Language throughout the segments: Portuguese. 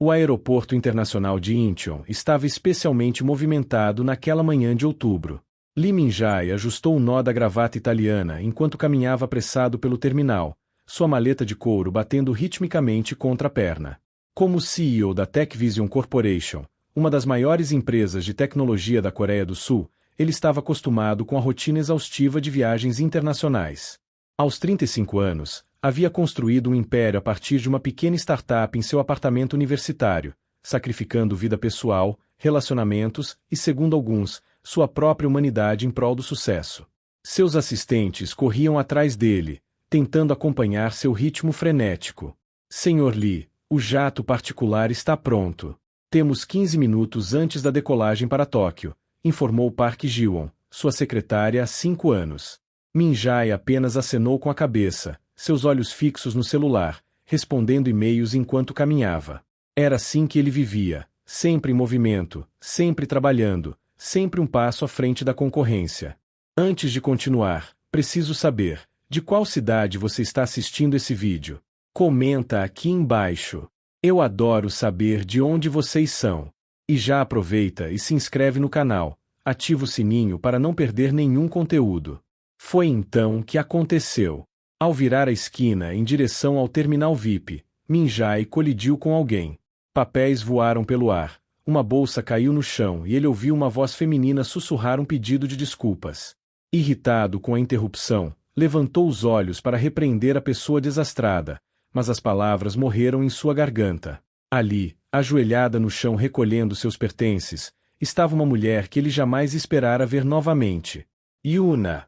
O aeroporto internacional de Incheon estava especialmente movimentado naquela manhã de outubro. Lee Min-jae ajustou o nó da gravata italiana enquanto caminhava apressado pelo terminal, sua maleta de couro batendo ritmicamente contra a perna. Como CEO da TechVision Corporation, uma das maiores empresas de tecnologia da Coreia do Sul, ele estava acostumado com a rotina exaustiva de viagens internacionais. Aos 35 anos, havia construído um império a partir de uma pequena startup em seu apartamento universitário, sacrificando vida pessoal, relacionamentos e, segundo alguns, sua própria humanidade em prol do sucesso. Seus assistentes corriam atrás dele, tentando acompanhar seu ritmo frenético. Sr. Lee, o jato particular está pronto. Temos 15 minutos antes da decolagem para Tóquio, informou Park Ji-won, sua secretária há 5 anos. Min-jae apenas acenou com a cabeça, seus olhos fixos no celular, respondendo e-mails enquanto caminhava. Era assim que ele vivia, sempre em movimento, sempre trabalhando, sempre um passo à frente da concorrência. Antes de continuar, preciso saber, de qual cidade você está assistindo esse vídeo? Comenta aqui embaixo. Eu adoro saber de onde vocês são. E já aproveita e se inscreve no canal, ativa o sininho para não perder nenhum conteúdo. Foi então que aconteceu. Ao virar a esquina em direção ao terminal VIP, Min-jae colidiu com alguém. Papéis voaram pelo ar, uma bolsa caiu no chão e ele ouviu uma voz feminina sussurrar um pedido de desculpas. Irritado com a interrupção, levantou os olhos para repreender a pessoa desastrada, mas as palavras morreram em sua garganta. Ali, ajoelhada no chão recolhendo seus pertences, estava uma mulher que ele jamais esperara ver novamente. Yuna.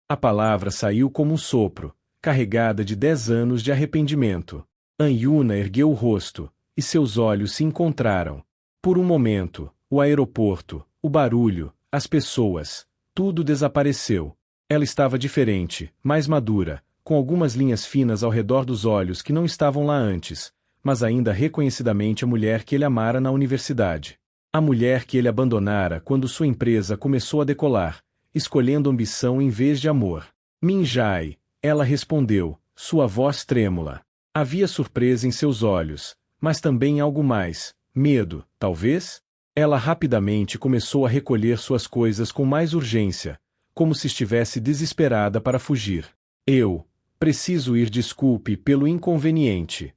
A palavra saiu como um sopro, carregada de 10 anos de arrependimento. Yuna ergueu o rosto, e seus olhos se encontraram. Por um momento, o aeroporto, o barulho, as pessoas, tudo desapareceu. Ela estava diferente, mais madura, com algumas linhas finas ao redor dos olhos que não estavam lá antes, mas ainda reconhecidamente a mulher que ele amara na universidade. A mulher que ele abandonara quando sua empresa começou a decolar, escolhendo ambição em vez de amor. Min-jae, ela respondeu, sua voz trêmula. Havia surpresa em seus olhos, mas também algo mais, medo, talvez? Ela rapidamente começou a recolher suas coisas com mais urgência, como se estivesse desesperada para fugir. Eu preciso ir, desculpe pelo inconveniente.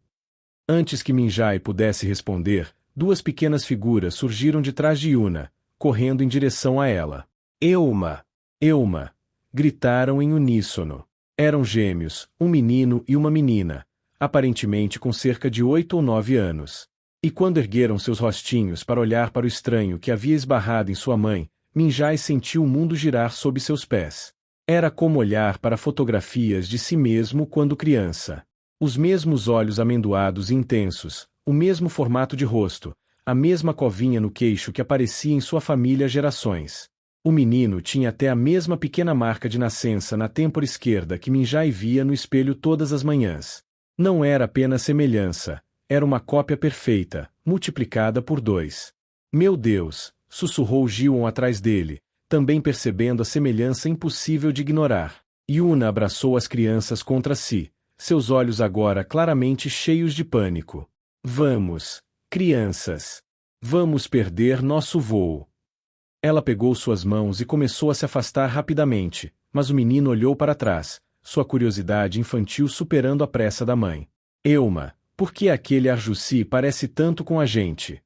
Antes que Min-jae pudesse responder, 2 pequenas figuras surgiram de trás de Yuna, correndo em direção a ela. Euma! Euma! Gritaram em uníssono. Eram gêmeos, um menino e uma menina, aparentemente com cerca de 8 ou 9 anos. E quando ergueram seus rostinhos para olhar para o estranho que havia esbarrado em sua mãe, Min-jae sentiu o mundo girar sob seus pés. Era como olhar para fotografias de si mesmo quando criança. Os mesmos olhos amendoados e intensos, o mesmo formato de rosto, a mesma covinha no queixo que aparecia em sua família há gerações. O menino tinha até a mesma pequena marca de nascença na têmpora esquerda que Min-jae via no espelho todas as manhãs. Não era apenas semelhança, era uma cópia perfeita, multiplicada por 2. Meu Deus, sussurrou Ji-won atrás dele, também percebendo a semelhança impossível de ignorar. Yuna abraçou as crianças contra si, seus olhos agora claramente cheios de pânico. Vamos, crianças. Vamos perder nosso voo. Ela pegou suas mãos e começou a se afastar rapidamente, mas o menino olhou para trás, sua curiosidade infantil superando a pressa da mãe. Euma, por que aquele Arjusi parece tanto com a gente?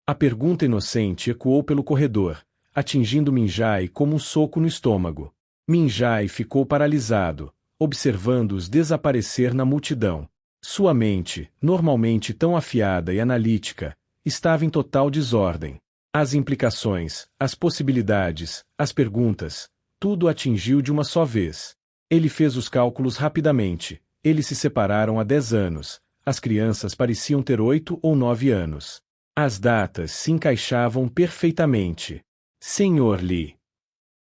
A pergunta inocente ecoou pelo corredor, atingindo Min-jae como um soco no estômago. Min-jae ficou paralisado, observando-os desaparecer na multidão. Sua mente, normalmente tão afiada e analítica, estava em total desordem. As implicações, as possibilidades, as perguntas, tudo atingiu de uma só vez. Ele fez os cálculos rapidamente. Eles se separaram há 10 anos. As crianças pareciam ter 8 ou 9 anos. As datas se encaixavam perfeitamente. Sr. Lee.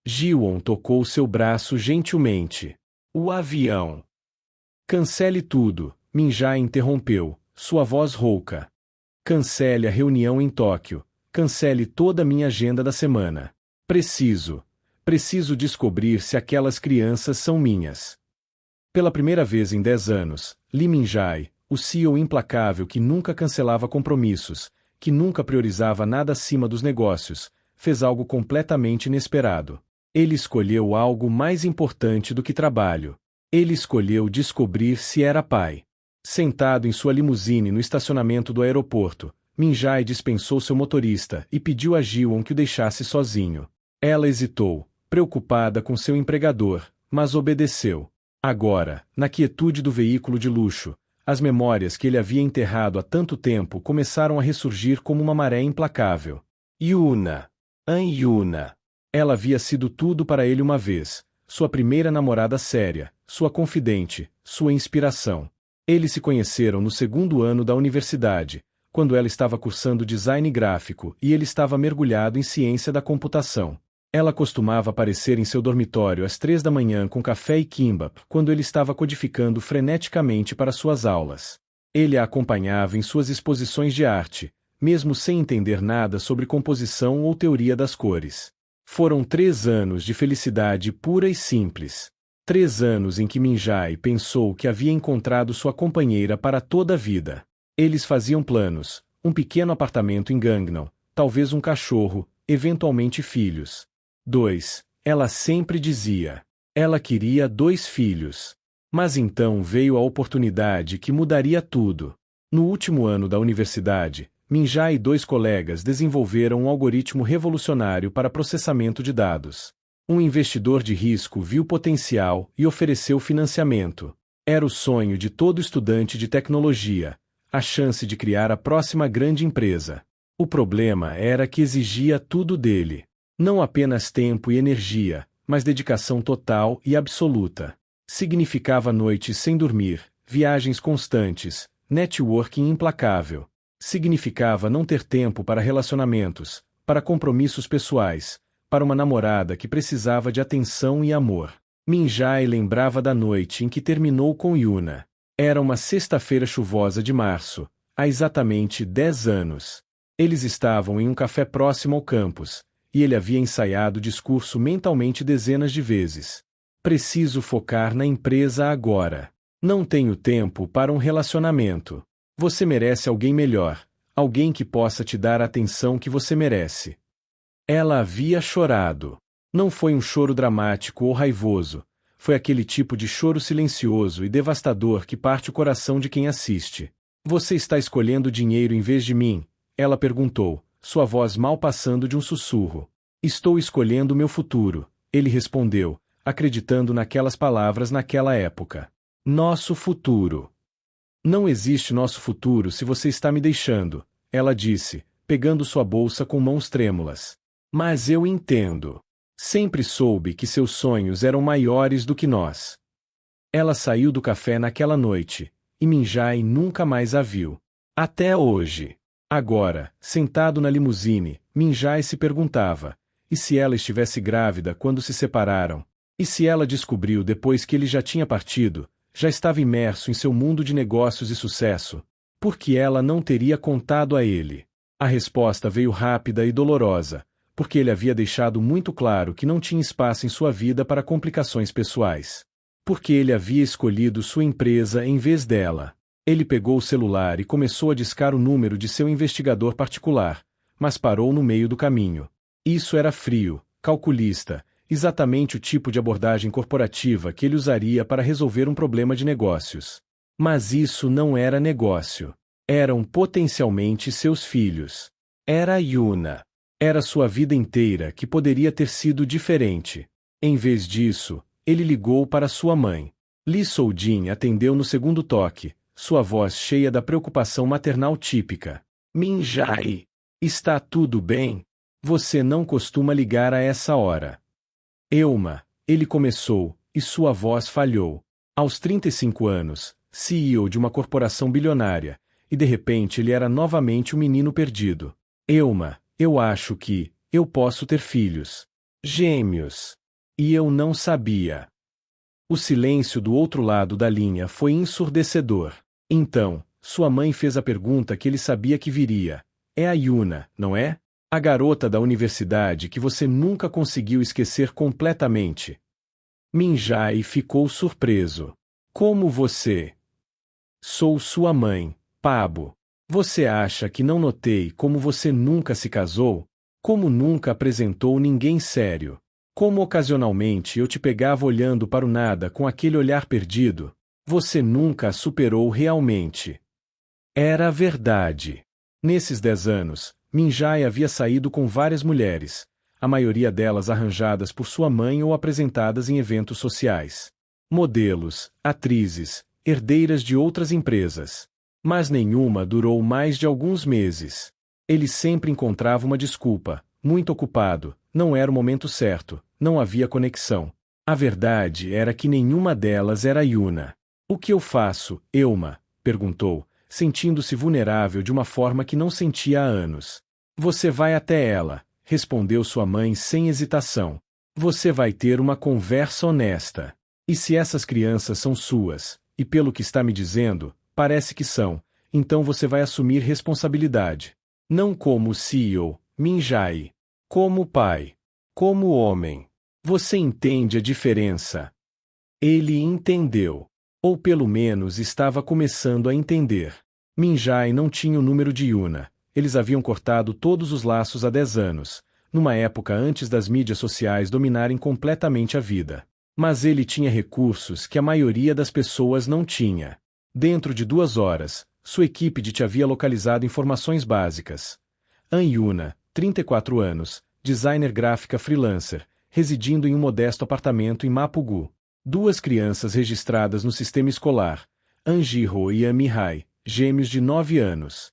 Ji-won tocou seu braço gentilmente. O avião. Cancele tudo, Min-jae interrompeu, sua voz rouca. Cancele a reunião em Tóquio. Cancele toda a minha agenda da semana. Preciso descobrir se aquelas crianças são minhas. Pela primeira vez em 10 anos, Lee Min-jae, o CEO implacável que nunca cancelava compromissos, que nunca priorizava nada acima dos negócios, fez algo completamente inesperado. Ele escolheu algo mais importante do que trabalho. Ele escolheu descobrir se era pai. Sentado em sua limusine no estacionamento do aeroporto, Min Jae dispensou seu motorista e pediu a Ji-won que o deixasse sozinho. Ela hesitou, preocupada com seu empregador, mas obedeceu. Agora, na quietude do veículo de luxo, as memórias que ele havia enterrado há tanto tempo começaram a ressurgir como uma maré implacável. Yuna. An Yuna. Ela havia sido tudo para ele uma vez, sua primeira namorada séria, sua confidente, sua inspiração. Eles se conheceram no segundo ano da universidade, quando ela estava cursando design gráfico e ele estava mergulhado em ciência da computação. Ela costumava aparecer em seu dormitório às 3 da manhã com café e kimbap, quando ele estava codificando freneticamente para suas aulas. Ele a acompanhava em suas exposições de arte, mesmo sem entender nada sobre composição ou teoria das cores. Foram 3 anos de felicidade pura e simples. 3 anos em que Min Jae pensou que havia encontrado sua companheira para toda a vida. Eles faziam planos, um pequeno apartamento em Gangnam, talvez um cachorro, eventualmente filhos. 2. Ela sempre dizia. Ela queria 2 filhos. Mas então veio a oportunidade que mudaria tudo. No último ano da universidade, Min Jae e 2 colegas desenvolveram um algoritmo revolucionário para processamento de dados. Um investidor de risco viu potencial e ofereceu financiamento. Era o sonho de todo estudante de tecnologia, a chance de criar a próxima grande empresa. O problema era que exigia tudo dele. Não apenas tempo e energia, mas dedicação total e absoluta. Significava noites sem dormir, viagens constantes, networking implacável. Significava não ter tempo para relacionamentos, para compromissos pessoais, para uma namorada que precisava de atenção e amor. Min Jae lembrava da noite em que terminou com Yuna. Era uma sexta-feira chuvosa de março, há exatamente 10 anos. Eles estavam em um café próximo ao campus, e ele havia ensaiado o discurso mentalmente dezenas de vezes. Preciso focar na empresa agora. Não tenho tempo para um relacionamento. Você merece alguém melhor, alguém que possa te dar a atenção que você merece. Ela havia chorado. Não foi um choro dramático ou raivoso, foi aquele tipo de choro silencioso e devastador que parte o coração de quem assiste. Você está escolhendo dinheiro em vez de mim? Ela perguntou, sua voz mal passando de um sussurro. Estou escolhendo meu futuro, ele respondeu, acreditando naquelas palavras naquela época. Nosso futuro. Não existe nosso futuro se você está me deixando, ela disse, pegando sua bolsa com mãos trêmulas. Mas eu entendo. Sempre soube que seus sonhos eram maiores do que nós. Ela saiu do café naquela noite, e Min Jae nunca mais a viu. Até hoje. Agora, sentado na limusine, Min Jae se perguntava, e se ela estivesse grávida quando se separaram? E se ela descobriu depois que ele já tinha partido, já estava imerso em seu mundo de negócios e sucesso? Por que ela não teria contado a ele? A resposta veio rápida e dolorosa, porque ele havia deixado muito claro que não tinha espaço em sua vida para complicações pessoais. Porque ele havia escolhido sua empresa em vez dela. Ele pegou o celular e começou a discar o número de seu investigador particular, mas parou no meio do caminho. Isso era frio, calculista, exatamente o tipo de abordagem corporativa que ele usaria para resolver um problema de negócios. Mas isso não era negócio. Eram potencialmente seus filhos. Era Yuna. Era sua vida inteira que poderia ter sido diferente. Em vez disso, ele ligou para sua mãe. Lee Soo-jin atendeu no segundo toque, sua voz cheia da preocupação maternal típica. Min Jae, está tudo bem? Você não costuma ligar a essa hora. Euma, ele começou, e sua voz falhou. Aos 35 anos, CEO de uma corporação bilionária, e de repente ele era novamente um menino perdido. Euma, eu acho que eu posso ter filhos. Gêmeos. E eu não sabia. O silêncio do outro lado da linha foi ensurdecedor. Então, sua mãe fez a pergunta que ele sabia que viria. É a Yuna, não é? A garota da universidade que você nunca conseguiu esquecer completamente. Min Jae ficou surpreso. Como você Sou sua mãe, Pabo. Você acha que não notei como você nunca se casou? Como nunca apresentou ninguém sério? Como ocasionalmente eu te pegava olhando para o nada com aquele olhar perdido? Você nunca a superou realmente. Era verdade. Nesses 10 anos, Minjai havia saído com várias mulheres, a maioria delas arranjadas por sua mãe ou apresentadas em eventos sociais. Modelos, atrizes, herdeiras de outras empresas. Mas nenhuma durou mais de alguns meses. Ele sempre encontrava uma desculpa: muito ocupado, não era o momento certo, não havia conexão. A verdade era que nenhuma delas era Yuna. O que eu faço, Euma? Perguntou, sentindo-se vulnerável de uma forma que não sentia há anos. Você vai até ela, respondeu sua mãe sem hesitação. Você vai ter uma conversa honesta. E se essas crianças são suas, e pelo que está me dizendo, parece que são, então você vai assumir responsabilidade. Não como CEO, Minjai. Como pai. Como homem. Você entende a diferença? Ele entendeu. Ou pelo menos estava começando a entender. Minjai não tinha o número de Yuna. Eles haviam cortado todos os laços há 10 anos, numa época antes das mídias sociais dominarem completamente a vida. Mas ele tinha recursos que a maioria das pessoas não tinha. Dentro de 2 horas, sua equipe de te havia localizado informações básicas. An Yuna, 34 anos, designer gráfica freelancer, residindo em um modesto apartamento em Mapugu. 2 crianças registradas no sistema escolar, An Jiho e An Mihai, gêmeos de 9 anos.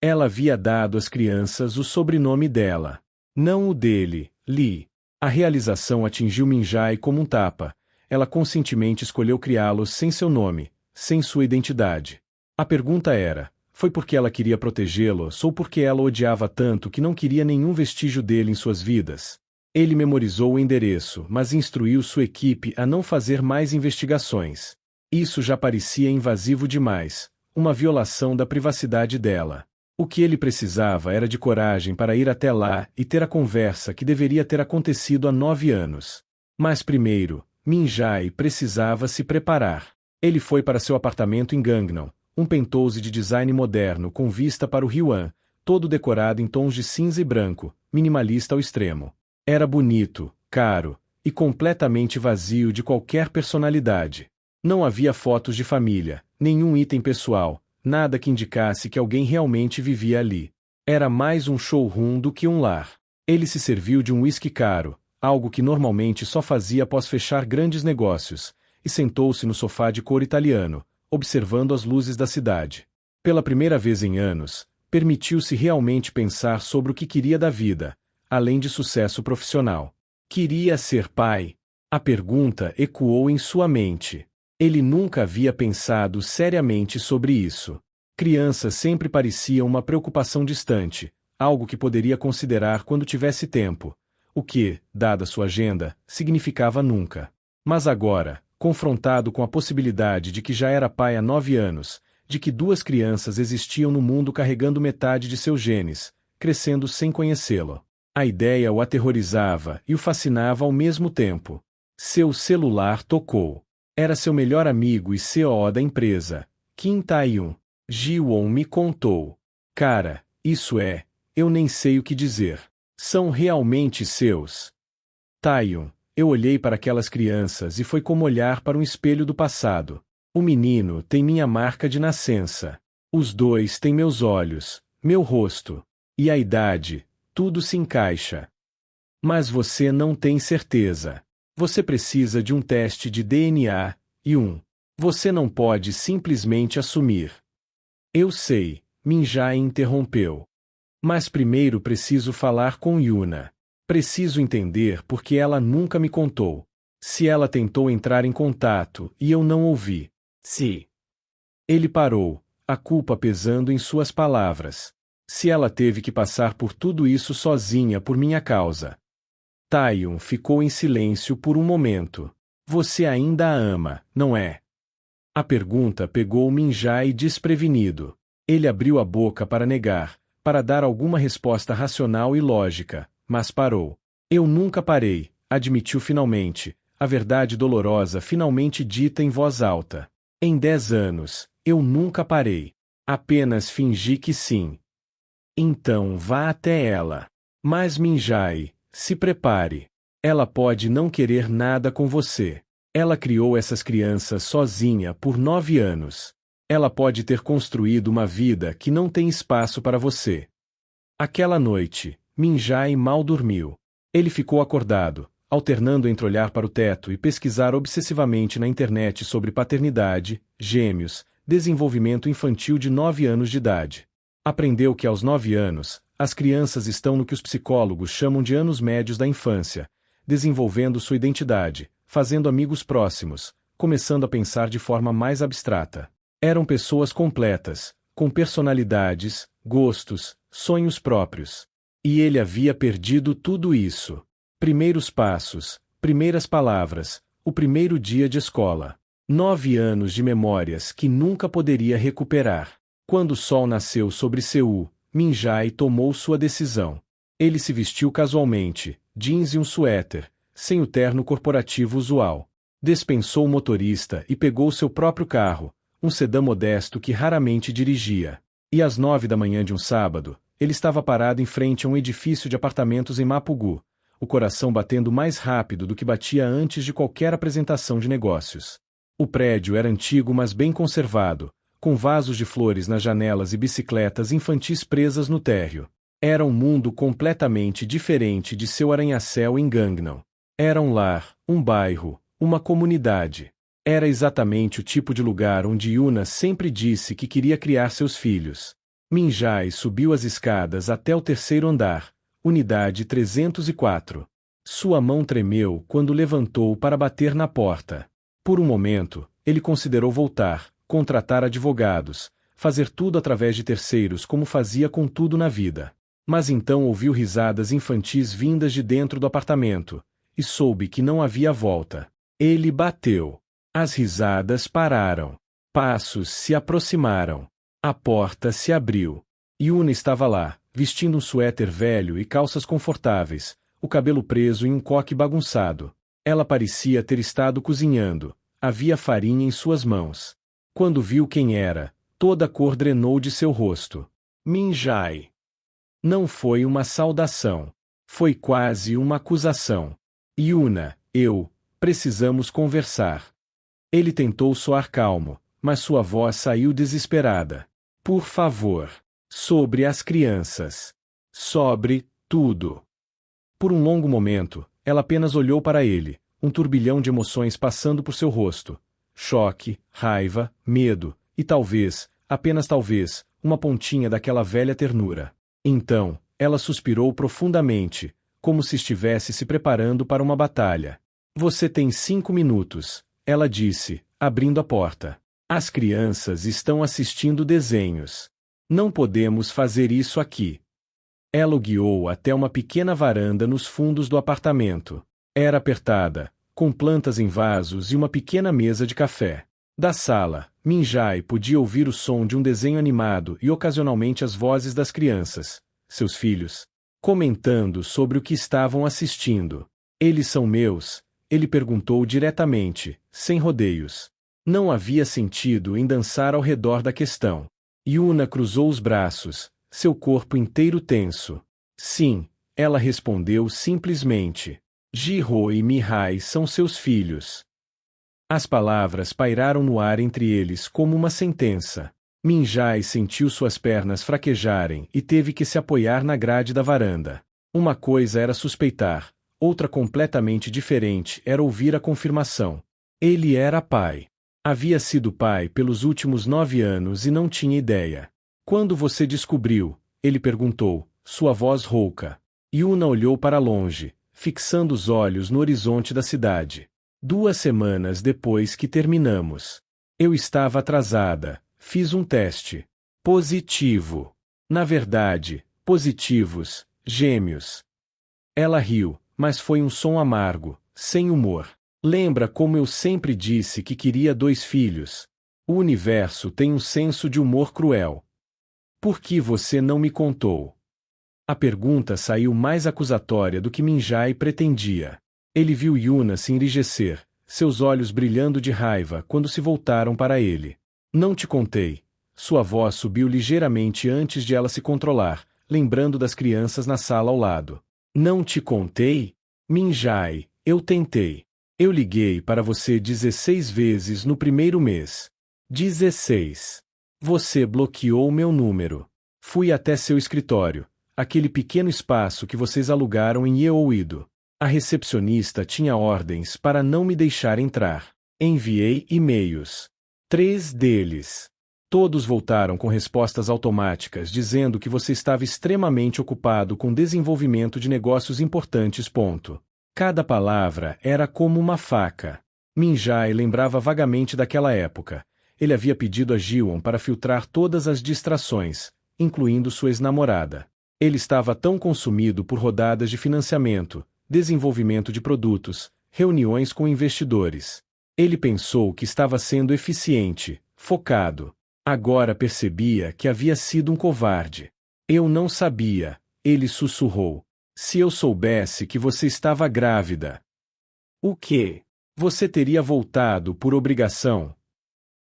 Ela havia dado às crianças o sobrenome dela, não o dele, Li. A realização atingiu Minjai como um tapa. Ela conscientemente escolheu criá-los sem seu nome, sem sua identidade. A pergunta era: foi porque ela queria protegê-los ou porque ela o odiava tanto que não queria nenhum vestígio dele em suas vidas? Ele memorizou o endereço, mas instruiu sua equipe a não fazer mais investigações. Isso já parecia invasivo demais, uma violação da privacidade dela. O que ele precisava era de coragem para ir até lá e ter a conversa que deveria ter acontecido há 9 anos. Mas primeiro, Minjai precisava se preparar. Ele foi para seu apartamento em Gangnam, um penthouse de design moderno com vista para o Rio An, todo decorado em tons de cinza e branco, minimalista ao extremo. Era bonito, caro, e completamente vazio de qualquer personalidade. Não havia fotos de família, nenhum item pessoal, nada que indicasse que alguém realmente vivia ali. Era mais um showroom do que um lar. Ele se serviu de um uísque caro, algo que normalmente só fazia após fechar grandes negócios, e sentou-se no sofá de cor italiano, observando as luzes da cidade. Pela primeira vez em anos, permitiu-se realmente pensar sobre o que queria da vida, além de sucesso profissional. Queria ser pai? A pergunta ecoou em sua mente. Ele nunca havia pensado seriamente sobre isso. Criança sempre parecia uma preocupação distante, algo que poderia considerar quando tivesse tempo, o que, dada sua agenda, significava nunca. Mas agora, confrontado com a possibilidade de que já era pai há 9 anos, de que 2 crianças existiam no mundo carregando metade de seus genes, crescendo sem conhecê-lo, a ideia o aterrorizava e o fascinava ao mesmo tempo. Seu celular tocou. Era seu melhor amigo e CEO da empresa, Kim Tae-yun. Ji-won me contou. Cara, isso é, eu nem sei o que dizer. São realmente seus. Tae-yun, eu olhei para aquelas crianças e foi como olhar para um espelho do passado. O menino tem minha marca de nascença. Os 2 têm meus olhos, meu rosto. E a idade, tudo se encaixa. Mas você não tem certeza. Você precisa de um teste de DNA, e você não pode simplesmente assumir. Eu sei, Minjai interrompeu. Mas primeiro preciso falar com Yuna. Preciso entender porque ela nunca me contou. Se ela tentou entrar em contato e eu não ouvi. Se. Ele parou, a culpa pesando em suas palavras. Se ela teve que passar por tudo isso sozinha por minha causa. Tae-yun ficou em silêncio por um momento. Você ainda a ama, não é? A pergunta pegou Minjai desprevenido. Ele abriu a boca para negar, para dar alguma resposta racional e lógica, mas parou. Eu nunca parei, admitiu finalmente, a verdade dolorosa finalmente dita em voz alta. Em 10 anos, eu nunca parei. Apenas fingi que sim. Então vá até ela. Mas Minjai, se prepare. Ela pode não querer nada com você. Ela criou essas crianças sozinha por 9 anos. Ela pode ter construído uma vida que não tem espaço para você. Aquela noite, Minjai mal dormiu. Ele ficou acordado, alternando entre olhar para o teto e pesquisar obsessivamente na internet sobre paternidade, gêmeos, desenvolvimento infantil de 9 anos de idade. Aprendeu que aos 9 anos, as crianças estão no que os psicólogos chamam de anos médios da infância, desenvolvendo sua identidade, fazendo amigos próximos, começando a pensar de forma mais abstrata. Eram pessoas completas, com personalidades, gostos, sonhos próprios. E ele havia perdido tudo isso. Primeiros passos, primeiras palavras, o primeiro dia de escola. 9 anos de memórias que nunca poderia recuperar. Quando o sol nasceu sobre Seul, Minjai tomou sua decisão. Ele se vestiu casualmente, jeans e um suéter, sem o terno corporativo usual. Dispensou o motorista e pegou seu próprio carro, um sedã modesto que raramente dirigia. E às 9 da manhã de um sábado, ele estava parado em frente a um edifício de apartamentos em Mapugu, o coração batendo mais rápido do que batia antes de qualquer apresentação de negócios. O prédio era antigo mas bem conservado, com vasos de flores nas janelas e bicicletas infantis presas no térreo. Era um mundo completamente diferente de seu arranha-céu em Gangnam. Era um lar, um bairro, uma comunidade. Era exatamente o tipo de lugar onde Yuna sempre disse que queria criar seus filhos. Minjai subiu as escadas até o terceiro andar, unidade 304. Sua mão tremeu quando levantou para bater na porta. Por um momento, ele considerou voltar, contratar advogados, fazer tudo através de terceiros como fazia com tudo na vida. Mas então ouviu risadas infantis vindas de dentro do apartamento, e soube que não havia volta. Ele bateu. As risadas pararam. Passos se aproximaram. A porta se abriu. Yuna estava lá, vestindo um suéter velho e calças confortáveis, o cabelo preso em um coque bagunçado. Ela parecia ter estado cozinhando. Havia farinha em suas mãos. Quando viu quem era, toda a cor drenou de seu rosto. Minjai. Não foi uma saudação. Foi quase uma acusação. Yuna, precisamos conversar. Ele tentou soar calmo, mas sua voz saiu desesperada. Por favor. Sobre as crianças. Sobre tudo. Por um longo momento, ela apenas olhou para ele, um turbilhão de emoções passando por seu rosto. Choque, raiva, medo, e talvez, apenas talvez, uma pontinha daquela velha ternura. Então, ela suspirou profundamente, como se estivesse se preparando para uma batalha. Você tem 5 minutos, ela disse, abrindo a porta. As crianças estão assistindo desenhos. Não podemos fazer isso aqui. Ela o guiou até uma pequena varanda nos fundos do apartamento. Era apertada, com plantas em vasos e uma pequena mesa de café. Da sala, Minjai podia ouvir o som de um desenho animado e ocasionalmente as vozes das crianças, seus filhos, comentando sobre o que estavam assistindo. Eles são meus? Ele perguntou diretamente, sem rodeios. Não havia sentido em dançar ao redor da questão. Yuna cruzou os braços, seu corpo inteiro tenso. Sim, ela respondeu simplesmente. Jihyo e Mihai são seus filhos. As palavras pairaram no ar entre eles como uma sentença. Minjai sentiu suas pernas fraquejarem e teve que se apoiar na grade da varanda. Uma coisa era suspeitar, outra completamente diferente era ouvir a confirmação. Ele era pai. Havia sido pai pelos últimos 9 anos e não tinha ideia. Quando você descobriu? Ele perguntou, sua voz rouca. Yuna olhou para longe, fixando os olhos no horizonte da cidade. 2 semanas depois que terminamos. Eu estava atrasada, fiz um teste. Positivo. Na verdade, positivos, gêmeos. Ela riu, mas foi um som amargo, sem humor. Lembra como eu sempre disse que queria 2 filhos? O universo tem um senso de humor cruel. Por que você não me contou? A pergunta saiu mais acusatória do que Minjai pretendia. Ele viu Yuna se enrijecer, seus olhos brilhando de raiva quando se voltaram para ele. Não te contei. Sua voz subiu ligeiramente antes de ela se controlar, lembrando das crianças na sala ao lado. Não te contei? Minjai, eu tentei. Eu liguei para você 16 vezes no primeiro mês. 16. Você bloqueou meu número. Fui até seu escritório, aquele pequeno espaço que vocês alugaram em Yeouido. A recepcionista tinha ordens para não me deixar entrar. Enviei e-mails. 3 deles. Todos voltaram com respostas automáticas dizendo que você estava extremamente ocupado com desenvolvimento de negócios importantes. Cada palavra era como uma faca. Minjai lembrava vagamente daquela época. Ele havia pedido a Jiwon para filtrar todas as distrações, incluindo sua ex-namorada. Ele estava tão consumido por rodadas de financiamento, desenvolvimento de produtos, reuniões com investidores. Ele pensou que estava sendo eficiente, focado. Agora percebia que havia sido um covarde. Eu não sabia, ele sussurrou. Se eu soubesse que você estava grávida. O quê? Você teria voltado por obrigação?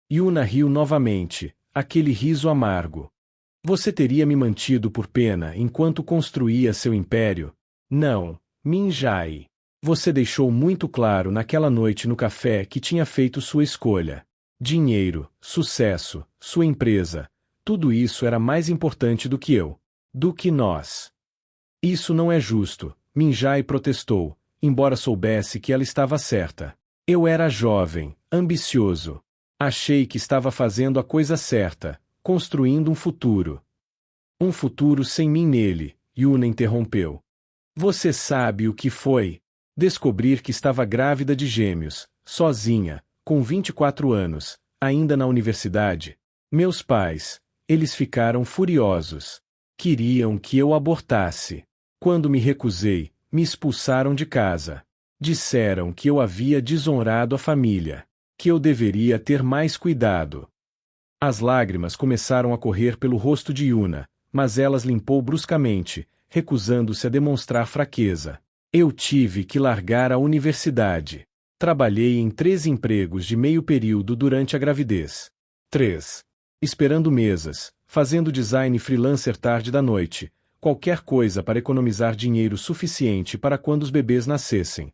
Yuna riu novamente, aquele riso amargo. Você teria me mantido por pena enquanto construía seu império? Não, Minjai. Você deixou muito claro naquela noite no café que tinha feito sua escolha. Dinheiro, sucesso, sua empresa, tudo isso era mais importante do que eu. Do que nós. Isso não é justo, Minjai protestou, embora soubesse que ela estava certa. Eu era jovem, ambicioso. Achei que estava fazendo a coisa certa, construindo um futuro. Um futuro sem mim nele, Yuna interrompeu. Você sabe o que foi? Descobrir que estava grávida de gêmeos, sozinha, com 24 anos, ainda na universidade. Meus pais, eles ficaram furiosos. Queriam que eu abortasse. Quando me recusei, me expulsaram de casa. Disseram que eu havia desonrado a família, que eu deveria ter mais cuidado. As lágrimas começaram a correr pelo rosto de Yuna, mas elas limpou bruscamente, recusando-se a demonstrar fraqueza. Eu tive que largar a universidade. Trabalhei em 3 empregos de meio período durante a gravidez. 3. Esperando mesas, fazendo design freelancer tarde da noite, qualquer coisa para economizar dinheiro suficiente para quando os bebês nascessem.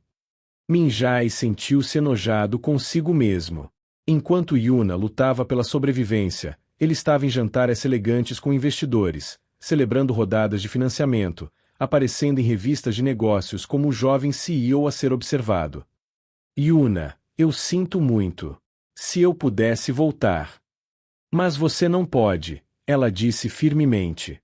Minjai sentiu-se enojado consigo mesmo. Enquanto Yuna lutava pela sobrevivência, ele estava em jantares elegantes com investidores, celebrando rodadas de financiamento, aparecendo em revistas de negócios como o jovem CEO a ser observado. Yuna, eu sinto muito. Se eu pudesse voltar. Mas você não pode, ela disse firmemente.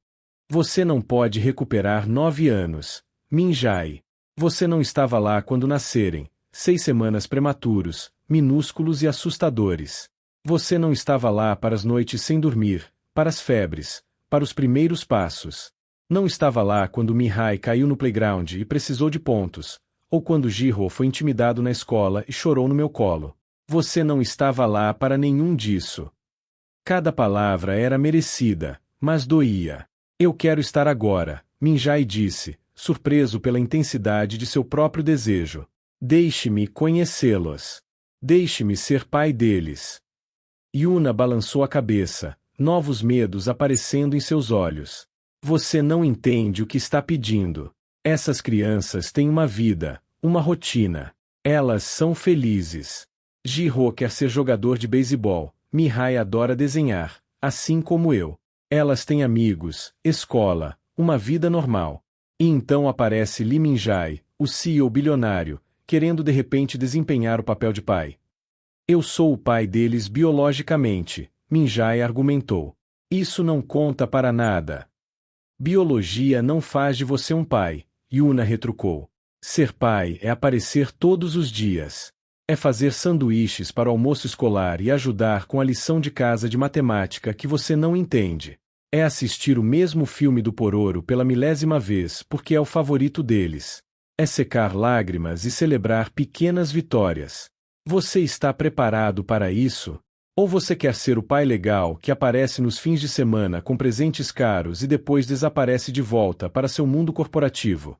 Você não pode recuperar 9 anos, Minjai. Você não estava lá quando nascerem, 6 semanas prematuros, minúsculos e assustadores. Você não estava lá para as noites sem dormir, para as febres, para os primeiros passos. Não estava lá quando Mihai caiu no playground e precisou de pontos, ou quando Jihyo foi intimidado na escola e chorou no meu colo. Você não estava lá para nenhum disso. Cada palavra era merecida, mas doía. Eu quero estar agora, Minjai disse, surpreso pela intensidade de seu próprio desejo. Deixe-me conhecê-los. Deixe-me ser pai deles. Yuna balançou a cabeça, novos medos aparecendo em seus olhos. Você não entende o que está pedindo. Essas crianças têm uma vida, uma rotina. Elas são felizes. Jihyo quer ser jogador de beisebol, Mihai adora desenhar, assim como eu. Elas têm amigos, escola, uma vida normal. E então aparece Lee Minjai, o CEO bilionário, querendo de repente desempenhar o papel de pai. Eu sou o pai deles biologicamente, Minjai argumentou. Isso não conta para nada. Biologia não faz de você um pai, Yuna retrucou. Ser pai é aparecer todos os dias. É fazer sanduíches para o almoço escolar e ajudar com a lição de casa de matemática que você não entende. É assistir o mesmo filme do Pororo pela milésima vez porque é o favorito deles. É secar lágrimas e celebrar pequenas vitórias. Você está preparado para isso? Ou você quer ser o pai legal que aparece nos fins de semana com presentes caros e depois desaparece de volta para seu mundo corporativo?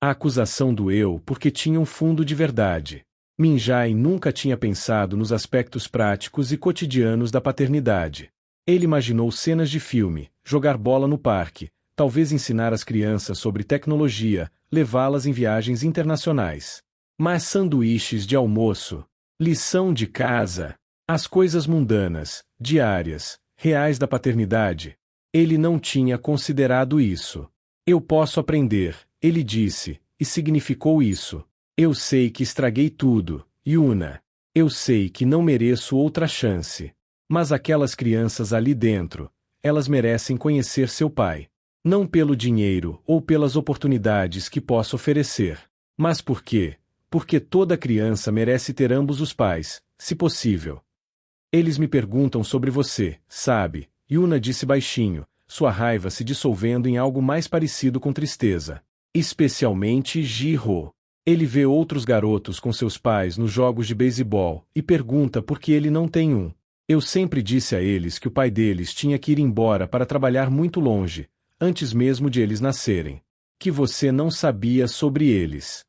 A acusação doeu porque tinha um fundo de verdade. Minjai nunca tinha pensado nos aspectos práticos e cotidianos da paternidade. Ele imaginou cenas de filme, jogar bola no parque, talvez ensinar as crianças sobre tecnologia, levá-las em viagens internacionais. Mas sanduíches de almoço, lição de casa, as coisas mundanas, diárias, reais da paternidade. Ele não tinha considerado isso. Eu posso aprender, ele disse, e significou isso. Eu sei que estraguei tudo, Yuna. Eu sei que não mereço outra chance. Mas aquelas crianças ali dentro, elas merecem conhecer seu pai. Não pelo dinheiro ou pelas oportunidades que posso oferecer. Mas por quê? Porque toda criança merece ter ambos os pais, se possível. Eles me perguntam sobre você, sabe? Yuna disse baixinho, sua raiva se dissolvendo em algo mais parecido com tristeza. Especialmente Ji-ho. Ele vê outros garotos com seus pais nos jogos de beisebol e pergunta por que ele não tem um. Eu sempre disse a eles que o pai deles tinha que ir embora para trabalhar muito longe, antes mesmo de eles nascerem. Que você não sabia sobre eles.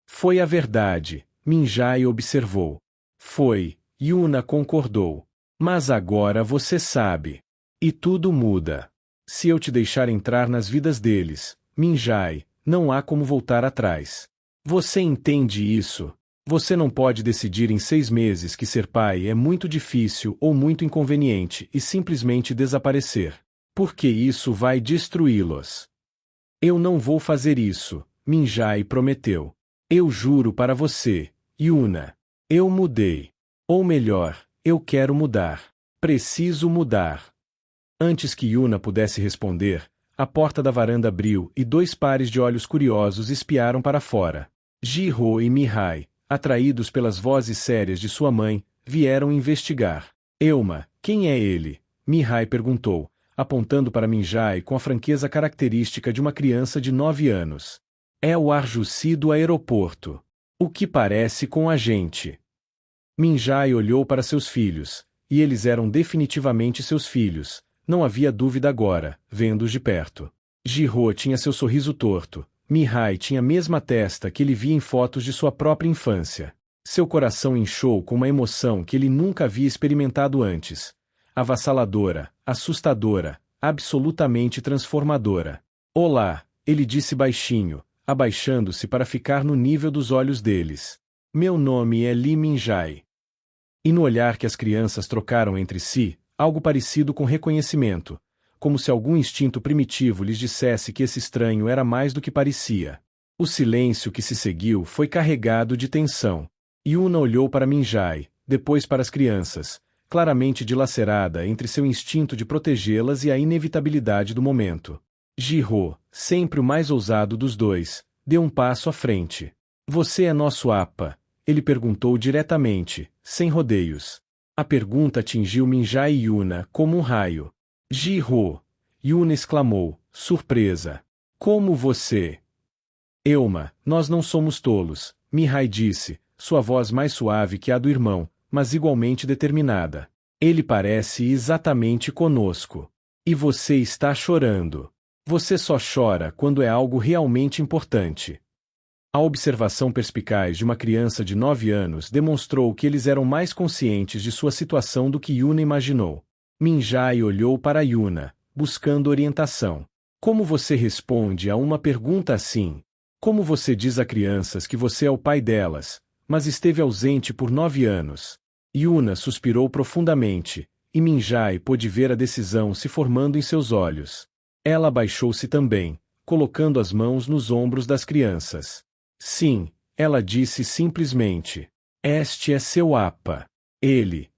Foi a verdade, Minjai observou. Foi, Yuna concordou. Mas agora você sabe. E tudo muda. Se eu te deixar entrar nas vidas deles, Minjai, não há como voltar atrás. Você entende isso? Você não pode decidir em 6 meses que ser pai é muito difícil ou muito inconveniente e simplesmente desaparecer. Porque isso vai destruí-los. Eu não vou fazer isso, Minjai prometeu. Eu juro para você, Yuna. Eu mudei. Ou melhor, eu quero mudar. Preciso mudar. Antes que Yuna pudesse responder, a porta da varanda abriu e 2 pares de olhos curiosos espiaram para fora. Ji-ho e Mihai, atraídos pelas vozes sérias de sua mãe, vieram investigar. Elma, quem é ele? Mihai perguntou, apontando para Minjai com a franqueza característica de uma criança de 9 anos. É o Arjusi do aeroporto. O que parece com a gente? Minjai olhou para seus filhos, e eles eram definitivamente seus filhos, não havia dúvida agora, vendo-os de perto. Ji-ho tinha seu sorriso torto. Mihai tinha a mesma testa que ele via em fotos de sua própria infância. Seu coração inchou com uma emoção que ele nunca havia experimentado antes. Avassaladora, assustadora, absolutamente transformadora. Olá, ele disse baixinho, abaixando-se para ficar no nível dos olhos deles. Meu nome é Lee Minjai. E no olhar que as crianças trocaram entre si, algo parecido com reconhecimento, como se algum instinto primitivo lhes dissesse que esse estranho era mais do que parecia. O silêncio que se seguiu foi carregado de tensão. Yuna olhou para Minjai, depois para as crianças, claramente dilacerada entre seu instinto de protegê-las e a inevitabilidade do momento. Ji-ho, sempre o mais ousado dos dois, deu um passo à frente. Você é nosso apa? Ele perguntou diretamente, sem rodeios. A pergunta atingiu Minjai e Yuna como um raio. Ji-ho! Yuna exclamou, surpresa. Como você? Elma, nós não somos tolos, Mihai disse, sua voz mais suave que a do irmão, mas igualmente determinada. Ele parece exatamente conosco. E você está chorando. Você só chora quando é algo realmente importante. A observação perspicaz de uma criança de 9 anos demonstrou que eles eram mais conscientes de sua situação do que Yuna imaginou. Minjai olhou para Yuna, buscando orientação. Como você responde a uma pergunta assim? Como você diz a crianças que você é o pai delas, mas esteve ausente por 9 anos? Yuna suspirou profundamente, e Minjai pôde ver a decisão se formando em seus olhos. Ela abaixou-se também, colocando as mãos nos ombros das crianças. Sim, ela disse simplesmente. Este é seu apa. Ele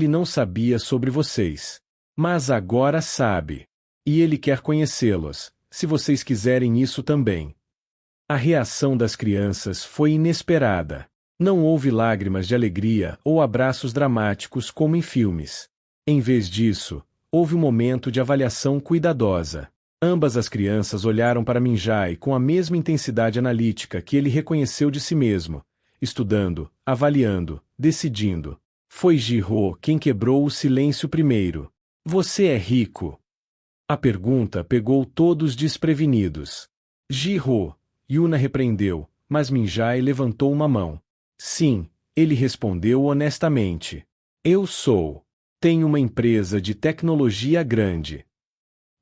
não sabia sobre vocês. Mas agora sabe. E ele quer conhecê-los, se vocês quiserem isso também. A reação das crianças foi inesperada. Não houve lágrimas de alegria ou abraços dramáticos como em filmes. Em vez disso, houve um momento de avaliação cuidadosa. Ambas as crianças olharam para Minjai com a mesma intensidade analítica que ele reconheceu de si mesmo, estudando, avaliando, decidindo. Foi Ji-ho quem quebrou o silêncio primeiro. Você é rico? A pergunta pegou todos desprevenidos. Ji-ho, Yuna repreendeu, mas Minjai levantou uma mão. Sim, Ele respondeu honestamente. Eu sou. Tenho uma empresa de tecnologia grande.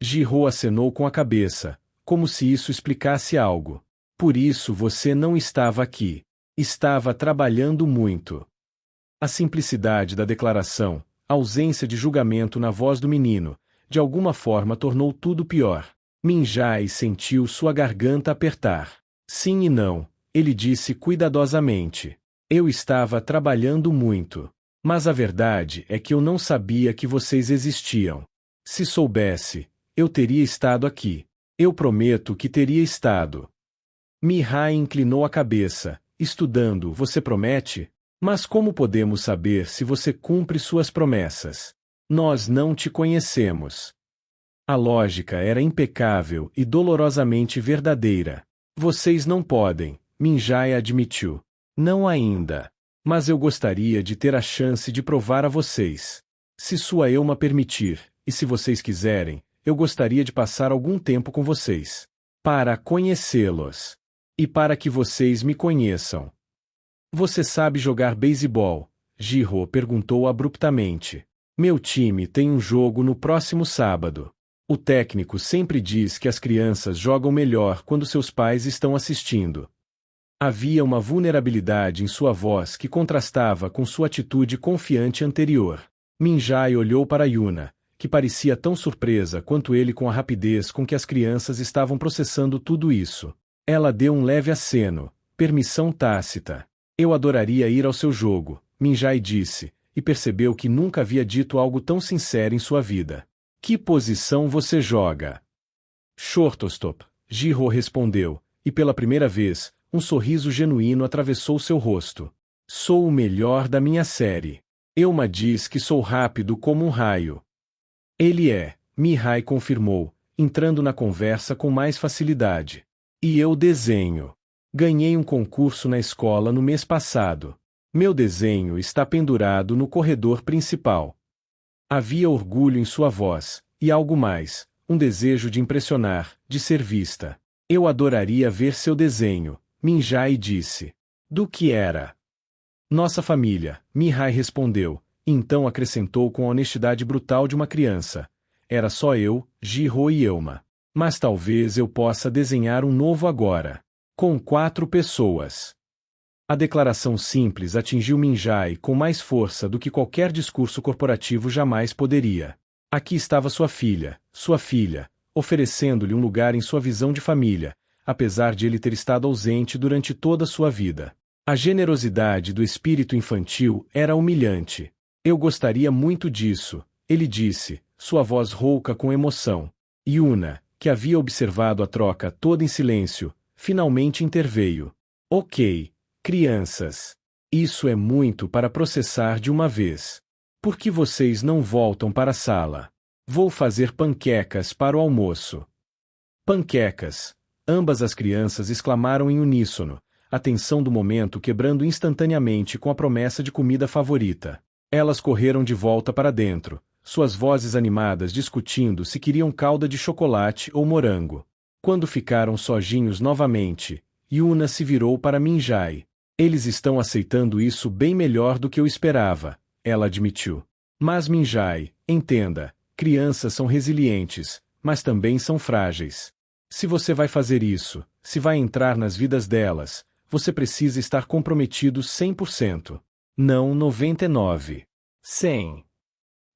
Jihyo acenou com a cabeça, como se isso explicasse algo. Por isso você não estava aqui. Estava trabalhando muito. A simplicidade da declaração, a ausência de julgamento na voz do menino, de alguma forma tornou tudo pior. Min-jae sentiu sua garganta apertar. Sim e não, ele disse cuidadosamente. Eu estava trabalhando muito. Mas a verdade é que eu não sabia que vocês existiam. Se soubesse, eu teria estado aqui. Eu prometo que teria estado. Mihai inclinou a cabeça. Estudando, você promete? Mas como podemos saber se você cumpre suas promessas? Nós não te conhecemos. A lógica era impecável e dolorosamente verdadeira. Vocês não podem, Min-jae admitiu. Não ainda. Mas eu gostaria de ter a chance de provar a vocês. Se sua Euma permitir, e se vocês quiserem, eu gostaria de passar algum tempo com vocês. Para conhecê-los. E para que vocês me conheçam. Você sabe jogar beisebol? Jihyo perguntou abruptamente. Meu time tem um jogo no próximo sábado. O técnico sempre diz que as crianças jogam melhor quando seus pais estão assistindo. Havia uma vulnerabilidade em sua voz que contrastava com sua atitude confiante anterior. Min-jae olhou para Yuna, que parecia tão surpresa quanto ele com a rapidez com que as crianças estavam processando tudo isso. Ela deu um leve aceno, permissão tácita. Eu adoraria ir ao seu jogo, Min-jae disse, e percebeu que nunca havia dito algo tão sincero em sua vida. Que posição você joga? Shortstop, Jihyo respondeu, e pela primeira vez, um sorriso genuíno atravessou seu rosto. Sou o melhor da minha série. Euma diz que sou rápido como um raio. Ele é, Mihai confirmou, entrando na conversa com mais facilidade. E eu desenho. Ganhei um concurso na escola no mês passado. Meu desenho está pendurado no corredor principal. Havia orgulho em sua voz, e algo mais, um desejo de impressionar, de ser vista. Eu adoraria ver seu desenho, Min-jae disse. Do que era? Nossa família, Mihai respondeu, e então acrescentou com a honestidade brutal de uma criança. Era só eu, Jihyo e Euma. Mas talvez eu possa desenhar um novo agora. Com 4 pessoas. A declaração simples atingiu Min-jae com mais força do que qualquer discurso corporativo jamais poderia. Aqui estava sua filha, oferecendo-lhe um lugar em sua visão de família, apesar de ele ter estado ausente durante toda sua vida. A generosidade do espírito infantil era humilhante. Eu gostaria muito disso, ele disse, sua voz rouca com emoção. Yuna, que havia observado a troca toda em silêncio, finalmente interveio. Ok, crianças. Isso é muito para processar de uma vez. Por que vocês não voltam para a sala? Vou fazer panquecas para o almoço. Panquecas! Ambas as crianças exclamaram em uníssono, a tensão do momento quebrando instantaneamente com a promessa de comida favorita. Elas correram de volta para dentro, suas vozes animadas discutindo se queriam calda de chocolate ou morango. Quando ficaram sozinhos novamente, Yuna se virou para Min-jae. Eles estão aceitando isso bem melhor do que eu esperava, ela admitiu. Mas Min-jae, entenda, crianças são resilientes, mas também são frágeis. Se você vai fazer isso, se vai entrar nas vidas delas, você precisa estar comprometido 100%. Não 99. 100.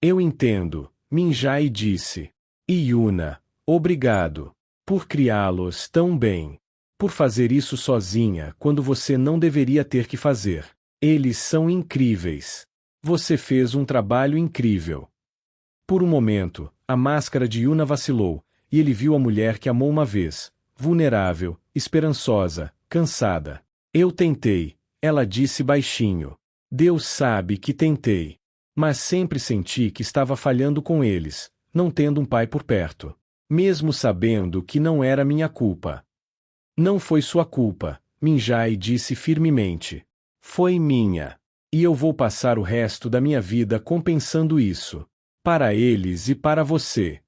Eu entendo, Min-jae disse. E Yuna, obrigado. Por criá-los tão bem. Por fazer isso sozinha quando você não deveria ter que fazer. Eles são incríveis. Você fez um trabalho incrível. Por um momento, a máscara de Yuna vacilou, e ele viu a mulher que amou uma vez, vulnerável, esperançosa, cansada. Eu tentei, ela disse baixinho. Deus sabe que tentei. Mas sempre senti que estava falhando com eles, não tendo um pai por perto. Mesmo sabendo que não era minha culpa. Não foi sua culpa, Min-jae disse firmemente. Foi minha. E eu vou passar o resto da minha vida compensando isso. Para eles e para você.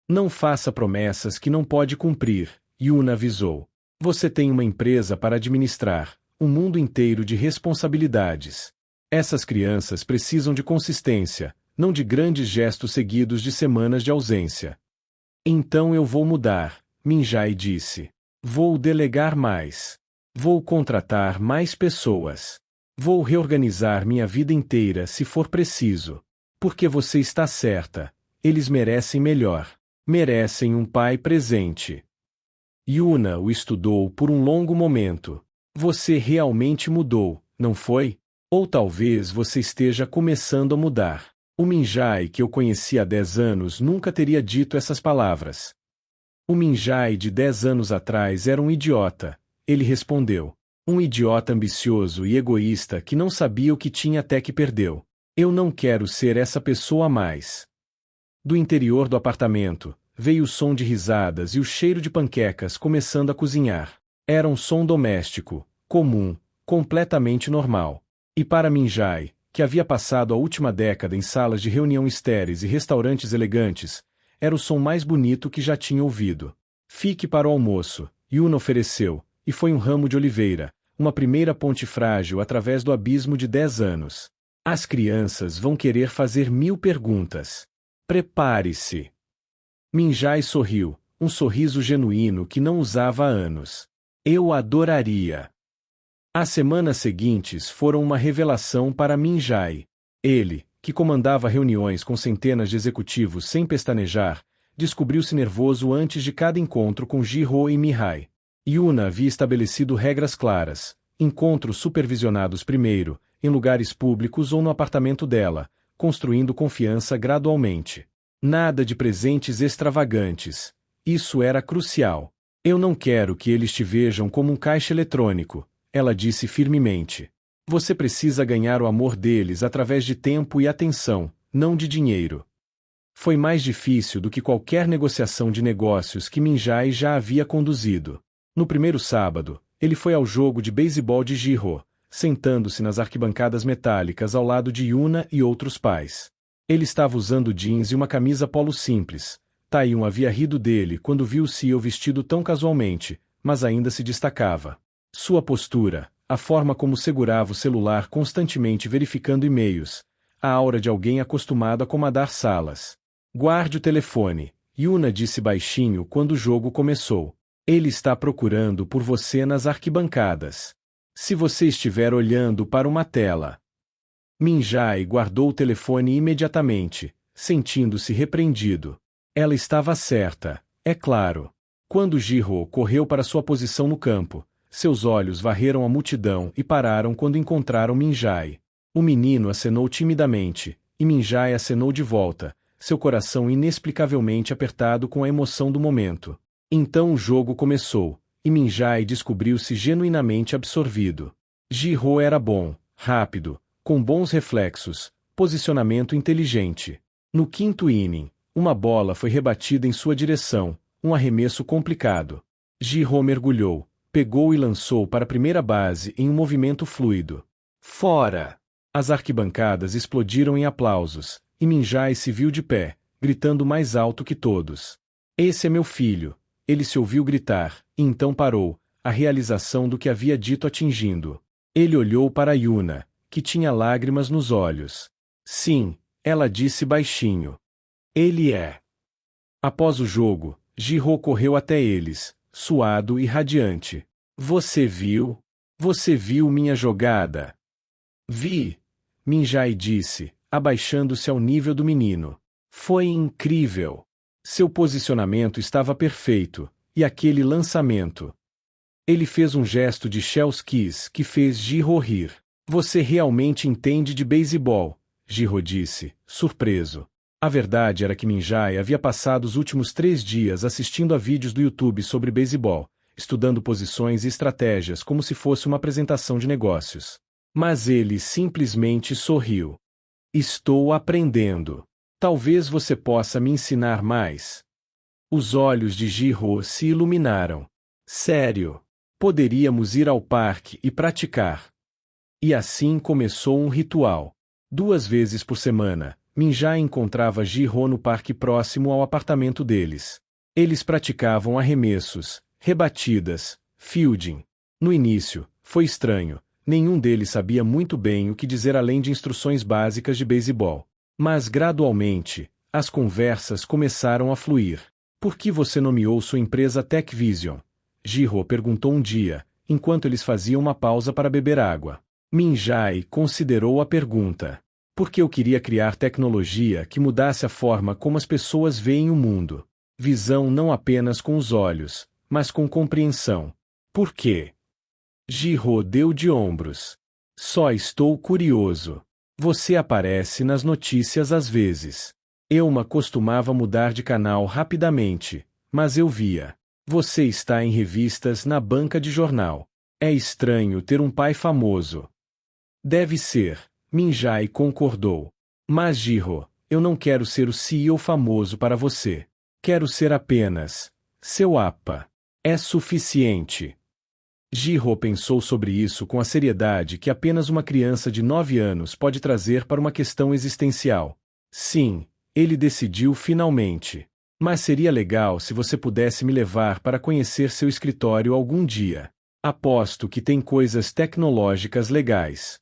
Não faça promessas que não pode cumprir, Yuna avisou. Você tem uma empresa para administrar, Um mundo inteiro de responsabilidades. Essas crianças precisam de consistência, não de grandes gestos seguidos de semanas de ausência. Então eu vou mudar, Minjai disse. Vou delegar mais. Vou contratar mais pessoas. Vou reorganizar minha vida inteira se for preciso. Porque você está certa. Eles merecem melhor. Merecem um pai presente. Yuna o estudou por um longo momento. Você realmente mudou, não foi? Ou talvez você esteja começando a mudar. O Minjai que eu conheci há 10 anos nunca teria dito essas palavras. O Minjai de 10 anos atrás era um idiota, ele respondeu. Um idiota ambicioso e egoísta que não sabia o que tinha até que perdeu. Eu não quero ser essa pessoa mais. Do interior do apartamento, veio o som de risadas e o cheiro de panquecas começando a cozinhar. Era um som doméstico, comum, completamente normal. E para Minjai, que havia passado a última década em salas de reunião estéreis e restaurantes elegantes, era o som mais bonito que já tinha ouvido. Fique para o almoço, Yuna ofereceu, e foi um ramo de oliveira, uma primeira ponte frágil através do abismo de 10 anos. As crianças vão querer fazer 1000 perguntas. Prepare-se. Minjai sorriu, um sorriso genuíno que não usava há anos. Eu adoraria. As semanas seguintes foram uma revelação para Minjai. Ele, que comandava reuniões com centenas de executivos sem pestanejar, descobriu-se nervoso antes de cada encontro com Ji-ho e Mihai. Yuna havia estabelecido regras claras, encontros supervisionados primeiro, em lugares públicos ou no apartamento dela, construindo confiança gradualmente. Nada de presentes extravagantes. Isso era crucial. Eu não quero que eles te vejam como um caixa eletrônico, ela disse firmemente. Você precisa ganhar o amor deles através de tempo e atenção, não de dinheiro. Foi mais difícil do que qualquer negociação de negócios que Minjai já havia conduzido. No primeiro sábado, ele foi ao jogo de beisebol de Ji-ho, sentando-se nas arquibancadas metálicas ao lado de Yuna e outros pais. Ele estava usando jeans e uma camisa polo simples. Taeyun havia rido dele quando viu o CEO vestido tão casualmente, mas ainda se destacava. Sua postura, a forma como segurava o celular constantemente verificando e-mails, a aura de alguém acostumado a comandar salas. Guarde o telefone, Yuna disse baixinho quando o jogo começou. Ele está procurando por você nas arquibancadas. Se você estiver olhando para uma tela. Minjai guardou o telefone imediatamente, sentindo-se repreendido. Ela estava certa, é claro. Quando Ji-ho correu para sua posição no campo, seus olhos varreram a multidão e pararam quando encontraram Minjai. O menino acenou timidamente, e Minjai acenou de volta, seu coração inexplicavelmente apertado com a emoção do momento. Então o jogo começou, e Minjai descobriu-se genuinamente absorvido. Ji-ho era bom, rápido, com bons reflexos, posicionamento inteligente. No quinto inning, uma bola foi rebatida em sua direção, um arremesso complicado. Ji-ho mergulhou, pegou e lançou para a primeira base em um movimento fluido. Fora! As arquibancadas explodiram em aplausos, e Minjai se viu de pé, gritando mais alto que todos. Esse é meu filho! Ele se ouviu gritar, e então parou, a realização do que havia dito atingindo. Ele olhou para Yuna, que tinha lágrimas nos olhos. Sim, ela disse baixinho. Ele é. Após o jogo, Ji-ho correu até eles, suado e radiante. Você viu? Você viu minha jogada? Vi, Minjai disse, abaixando-se ao nível do menino. Foi incrível. Seu posicionamento estava perfeito, e aquele lançamento. Ele fez um gesto de Shell's Kiss que fez Ji-ho rir. Você realmente entende de beisebol, Ji-ho disse, surpreso. A verdade era que Minjai havia passado os últimos 3 dias assistindo a vídeos do YouTube sobre beisebol, estudando posições e estratégias como se fosse uma apresentação de negócios. Mas ele simplesmente sorriu. Estou aprendendo. Talvez você possa me ensinar mais. Os olhos de Ji-ho se iluminaram. Sério. Poderíamos ir ao parque e praticar. E assim começou um ritual. 2 vezes por semana, Minjai encontrava Ji-ho no parque próximo ao apartamento deles. Eles praticavam arremessos, rebatidas, fielding. No início, Foi estranho, nenhum deles sabia muito bem o que dizer além de instruções básicas de beisebol. Mas gradualmente, as conversas começaram a fluir. Por que você nomeou sua empresa Tech Vision? Jihyo perguntou um dia, enquanto eles faziam uma pausa para beber água. Min-jae considerou a pergunta. Porque eu queria criar tecnologia que mudasse a forma como as pessoas veem o mundo. Visão não apenas com os olhos, mas com compreensão. Por quê? Jihyo deu de ombros. Só estou curioso. Você aparece nas notícias às vezes. Euma costumava mudar de canal rapidamente, mas eu via. Você está em revistas na banca de jornal. É estranho ter um pai famoso. Deve ser, Min-jae concordou. Mas Jihyo, eu não quero ser o CEO famoso para você. Quero ser apenas seu APA. É suficiente. Jihyo pensou sobre isso com a seriedade que apenas uma criança de 9 anos pode trazer para uma questão existencial. Sim, ele decidiu finalmente. Mas seria legal se você pudesse me levar para conhecer seu escritório algum dia. Aposto que tem coisas tecnológicas legais.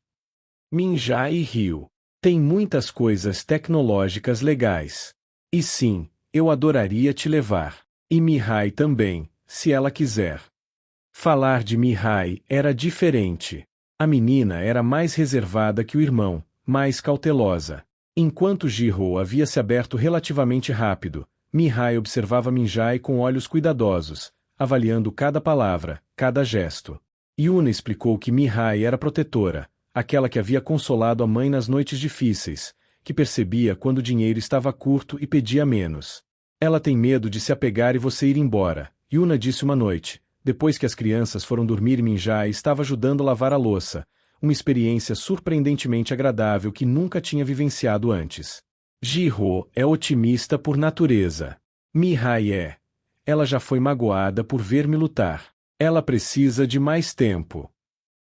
Min-jae riu. Tem muitas coisas tecnológicas legais. E sim, eu adoraria te levar. E Mihai também, se ela quiser. Falar de Mihai era diferente. A menina era mais reservada que o irmão, mais cautelosa. Enquanto Jihyo havia se aberto relativamente rápido, Mihai observava Min-jae com olhos cuidadosos, avaliando cada palavra, cada gesto. Yuna explicou que Mihai era protetora, aquela que havia consolado a mãe nas noites difíceis, que percebia quando o dinheiro estava curto e pedia menos. Ela tem medo de se apegar e você ir embora, Yuna disse uma noite. Depois que as crianças foram dormir, Min-jae estava ajudando a lavar a louça, uma experiência surpreendentemente agradável que nunca tinha vivenciado antes. Jihyo é otimista por natureza. Mihai é. Ela já foi magoada por ver-me lutar. Ela precisa de mais tempo.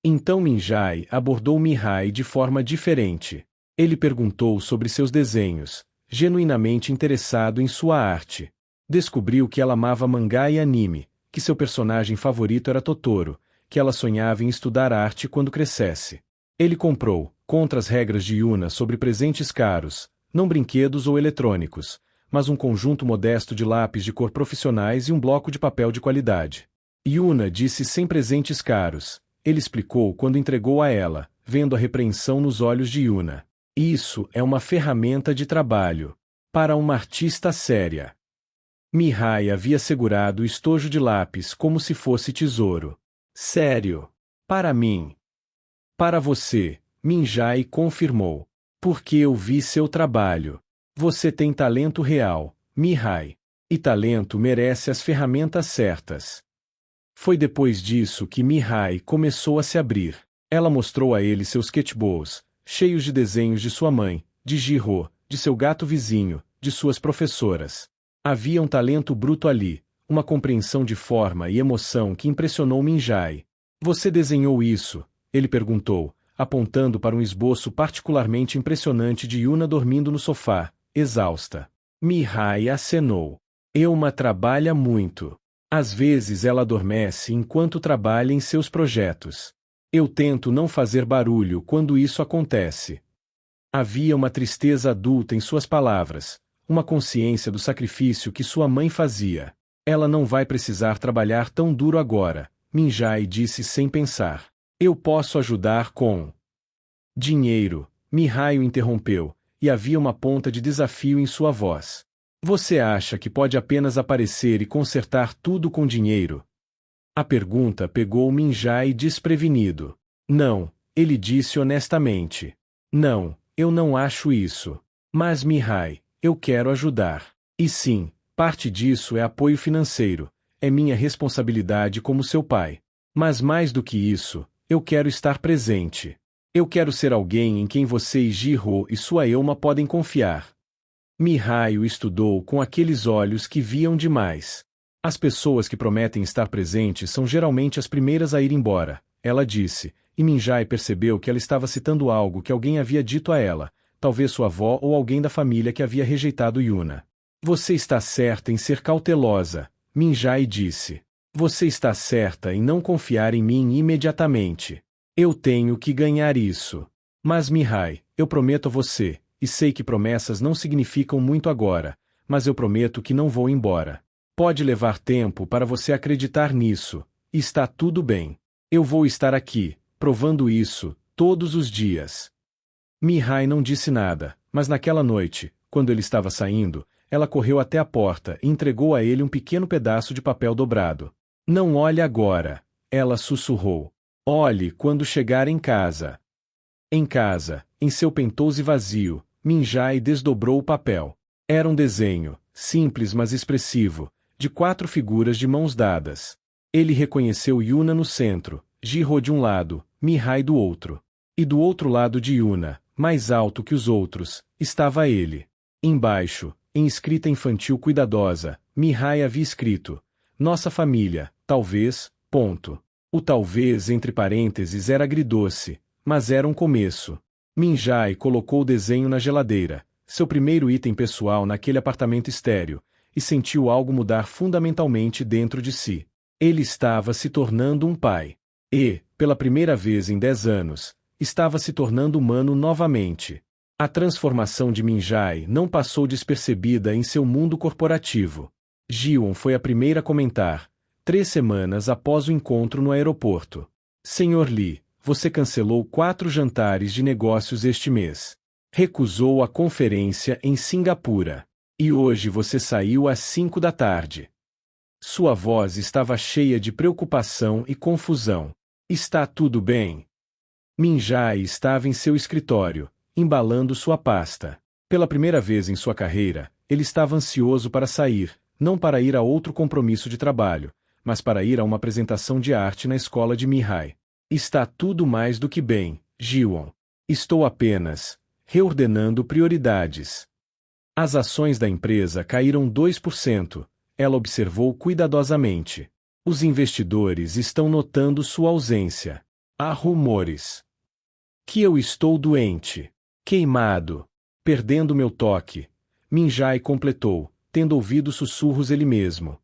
Então Min-jae abordou Mihai de forma diferente. Ele perguntou sobre seus desenhos, genuinamente interessado em sua arte. Descobriu que ela amava mangá e anime, que seu personagem favorito era Totoro, que ela sonhava em estudar arte quando crescesse. Ele comprou, contra as regras de Yuna sobre presentes caros, não brinquedos ou eletrônicos, mas um conjunto modesto de lápis de cor profissionais e um bloco de papel de qualidade. Yuna disse sem presentes caros. Ele explicou quando entregou a ela, vendo a repreensão nos olhos de Yuna. Isso é uma ferramenta de trabalho. Para uma artista séria. Mihai havia segurado o estojo de lápis como se fosse tesouro. Sério. Para mim. Para você, Min-jae confirmou. Porque eu vi seu trabalho. Você tem talento real, Mihai. E talento merece as ferramentas certas. Foi depois disso que Mihai começou a se abrir. Ela mostrou a ele seus sketchballs, cheios de desenhos de sua mãe, de Jihyo, de seu gato vizinho, de suas professoras. Havia um talento bruto ali, uma compreensão de forma e emoção que impressionou Min-jae. Você desenhou isso? Ele perguntou, apontando para um esboço particularmente impressionante de Yuna dormindo no sofá, exausta. Mihai acenou. Euma trabalha muito. Às vezes ela adormece enquanto trabalha em seus projetos. Eu tento não fazer barulho quando isso acontece. Havia uma tristeza adulta em suas palavras, uma consciência do sacrifício que sua mãe fazia. Ela não vai precisar trabalhar tão duro agora, Min-jae disse sem pensar. Eu posso ajudar com dinheiro, Mihai o interrompeu, e havia uma ponta de desafio em sua voz. Você acha que pode apenas aparecer e consertar tudo com dinheiro? A pergunta pegou Min-jae desprevenido. Não, ele disse honestamente. Não, eu não acho isso. Mas Mihai, eu quero ajudar. E sim, parte disso é apoio financeiro, é minha responsabilidade como seu pai. Mas mais do que isso, eu quero estar presente. Eu quero ser alguém em quem você e Jihyo e sua Euma podem confiar. Mihai o estudou com aqueles olhos que viam demais. As pessoas que prometem estar presentes são geralmente as primeiras a ir embora, ela disse, e Min-jae percebeu que ela estava citando algo que alguém havia dito a ela, talvez sua avó ou alguém da família que havia rejeitado Yuna. Você está certa em ser cautelosa, Min-jae disse. Você está certa em não confiar em mim imediatamente. Eu tenho que ganhar isso. Mas Mihai, eu prometo a você, e sei que promessas não significam muito agora, mas eu prometo que não vou embora. Pode levar tempo para você acreditar nisso, e está tudo bem. Eu vou estar aqui, provando isso, todos os dias. Mihai não disse nada, mas naquela noite, quando ele estava saindo, ela correu até a porta e entregou a ele um pequeno pedaço de papel dobrado. Não olhe agora, ela sussurrou. Olhe quando chegar em casa. Em casa, em seu pentose vazio, Minjai desdobrou o papel. Era um desenho, simples mas expressivo, de 4 figuras de mãos dadas. Ele reconheceu Yuna no centro, Jiro de um lado, Mihai do outro. E do outro lado de Yuna, mais alto que os outros, estava ele. Embaixo, em escrita infantil cuidadosa, Mihai havia escrito: Nossa família, talvez, ponto. O talvez entre parênteses era agridoce, mas era um começo. Minjai colocou o desenho na geladeira, seu primeiro item pessoal naquele apartamento estéril, e sentiu algo mudar fundamentalmente dentro de si. Ele estava se tornando um pai. E, pela primeira vez em 10 anos, estava se tornando humano novamente. A transformação de Minjai não passou despercebida em seu mundo corporativo. Jiwon foi a primeira a comentar, 3 semanas após o encontro no aeroporto. Senhor Lee, você cancelou 4 jantares de negócios este mês. Recusou a conferência em Singapura. E hoje você saiu às 5 da tarde. Sua voz estava cheia de preocupação e confusão. Está tudo bem? Minjai estava em seu escritório, embalando sua pasta. Pela primeira vez em sua carreira, ele estava ansioso para sair, não para ir a outro compromisso de trabalho, mas para ir a uma apresentação de arte na escola de Mihai. Está tudo mais do que bem, Jiwon. Estou apenas reordenando prioridades. As ações da empresa caíram 2%, ela observou cuidadosamente. Os investidores estão notando sua ausência. Há rumores que eu estou doente, queimado, perdendo meu toque. Minjai completou, tendo ouvido sussurros ele mesmo.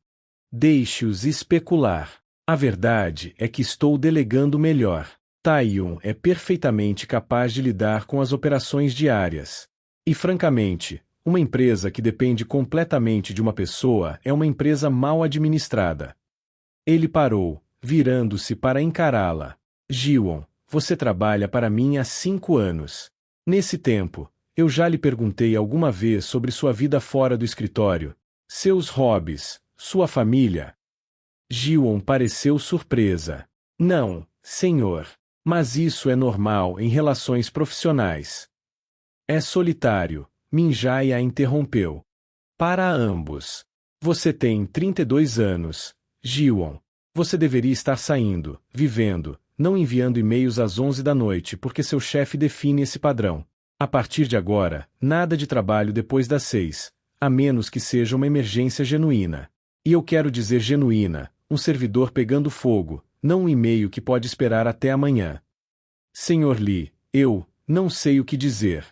Deixe-os especular. A verdade é que estou delegando melhor. Taeyun é perfeitamente capaz de lidar com as operações diárias. E francamente, uma empresa que depende completamente de uma pessoa é uma empresa mal administrada. Ele parou, virando-se para encará-la. Jiwon, você trabalha para mim há 5 anos. Nesse tempo, eu já lhe perguntei alguma vez sobre sua vida fora do escritório, seus hobbies, sua família. Jiwon pareceu surpresa. Não, senhor. Mas isso é normal em relações profissionais. É solitário, Minjai a interrompeu. Para ambos. Você tem 32 anos, Jiwon. Você deveria estar saindo, vivendo, não enviando e-mails às 11 da noite porque seu chefe define esse padrão. A partir de agora, nada de trabalho depois das 6, a menos que seja uma emergência genuína. E eu quero dizer genuína, um servidor pegando fogo, não um e-mail que pode esperar até amanhã. Senhor Lee, eu não sei o que dizer.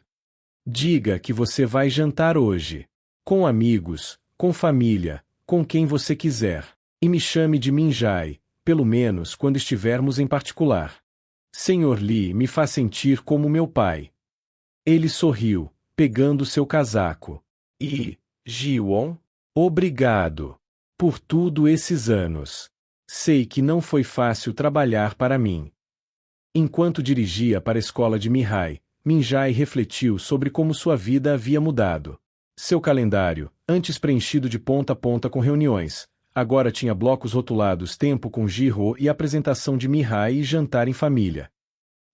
Diga que você vai jantar hoje. Com amigos, com família, com quem você quiser. E me chame de Minjai, pelo menos quando estivermos em particular. Senhor Lee me faz sentir como meu pai. Ele sorriu, pegando seu casaco. E, Jiwon? Obrigado. Por tudo esses anos. Sei que não foi fácil trabalhar para mim. Enquanto dirigia para a escola de Mihai, Minjai refletiu sobre como sua vida havia mudado. Seu calendário, antes preenchido de ponta a ponta com reuniões, agora tinha blocos rotulados tempo com Jiro e apresentação de Mihai e jantar em família.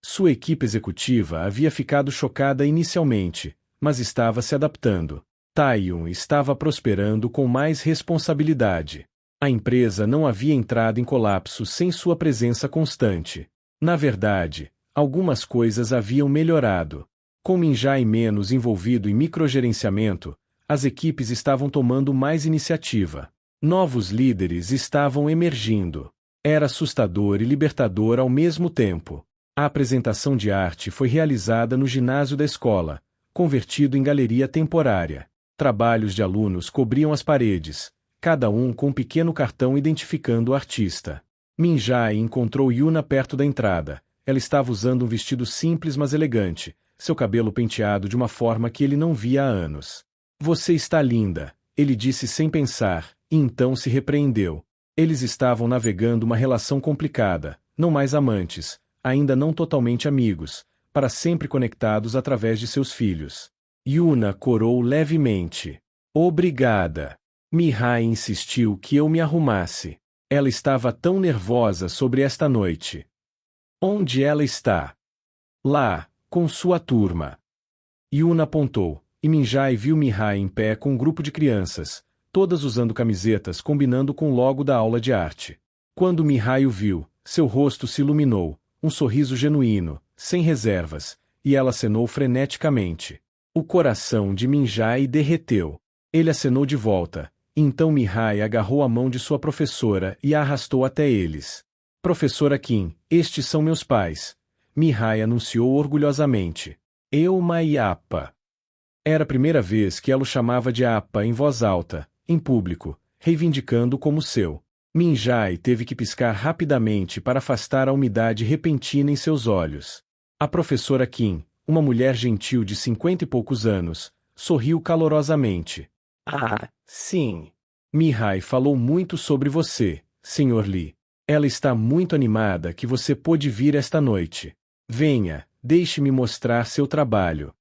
Sua equipe executiva havia ficado chocada inicialmente, mas estava se adaptando. Taeyun estava prosperando com mais responsabilidade. A empresa não havia entrado em colapso sem sua presença constante. Na verdade, algumas coisas haviam melhorado. Com Minjai menos envolvido em microgerenciamento, as equipes estavam tomando mais iniciativa. Novos líderes estavam emergindo. Era assustador e libertador ao mesmo tempo. A apresentação de arte foi realizada no ginásio da escola, convertido em galeria temporária. Trabalhos de alunos cobriam as paredes, cada um com um pequeno cartão identificando o artista. Min-jae encontrou Yuna perto da entrada. Ela estava usando um vestido simples mas elegante, seu cabelo penteado de uma forma que ele não via há anos. Você está linda, ele disse sem pensar, e então se repreendeu. Eles estavam navegando uma relação complicada, não mais amantes, ainda não totalmente amigos, para sempre conectados através de seus filhos. Yuna corou levemente. Obrigada. Mi-hae insistiu que eu me arrumasse. Ela estava tão nervosa sobre esta noite. Onde ela está? Lá, com sua turma. Yuna apontou, e Min-jae viu Mi-hae em pé com um grupo de crianças, todas usando camisetas combinando com o logo da aula de arte. Quando Mi-hae o viu, seu rosto se iluminou, um sorriso genuíno, sem reservas, e ela acenou freneticamente. O coração de Min-jae derreteu. Ele acenou de volta, e então Mi-hae agarrou a mão de sua professora e a arrastou até eles. Professora Kim, estes são meus pais. Mi-hae anunciou orgulhosamente. Euma e Appa. Era a primeira vez que ela o chamava de Appa em voz alta, em público, reivindicando como seu. Min-jae teve que piscar rapidamente para afastar a umidade repentina em seus olhos. A professora Kim, uma mulher gentil de 50 e poucos anos, sorriu calorosamente. Ah, sim. Mi-hae falou muito sobre você, Sr. Lee. Ela está muito animada que você pôde vir esta noite. Venha, deixe-me mostrar seu trabalho.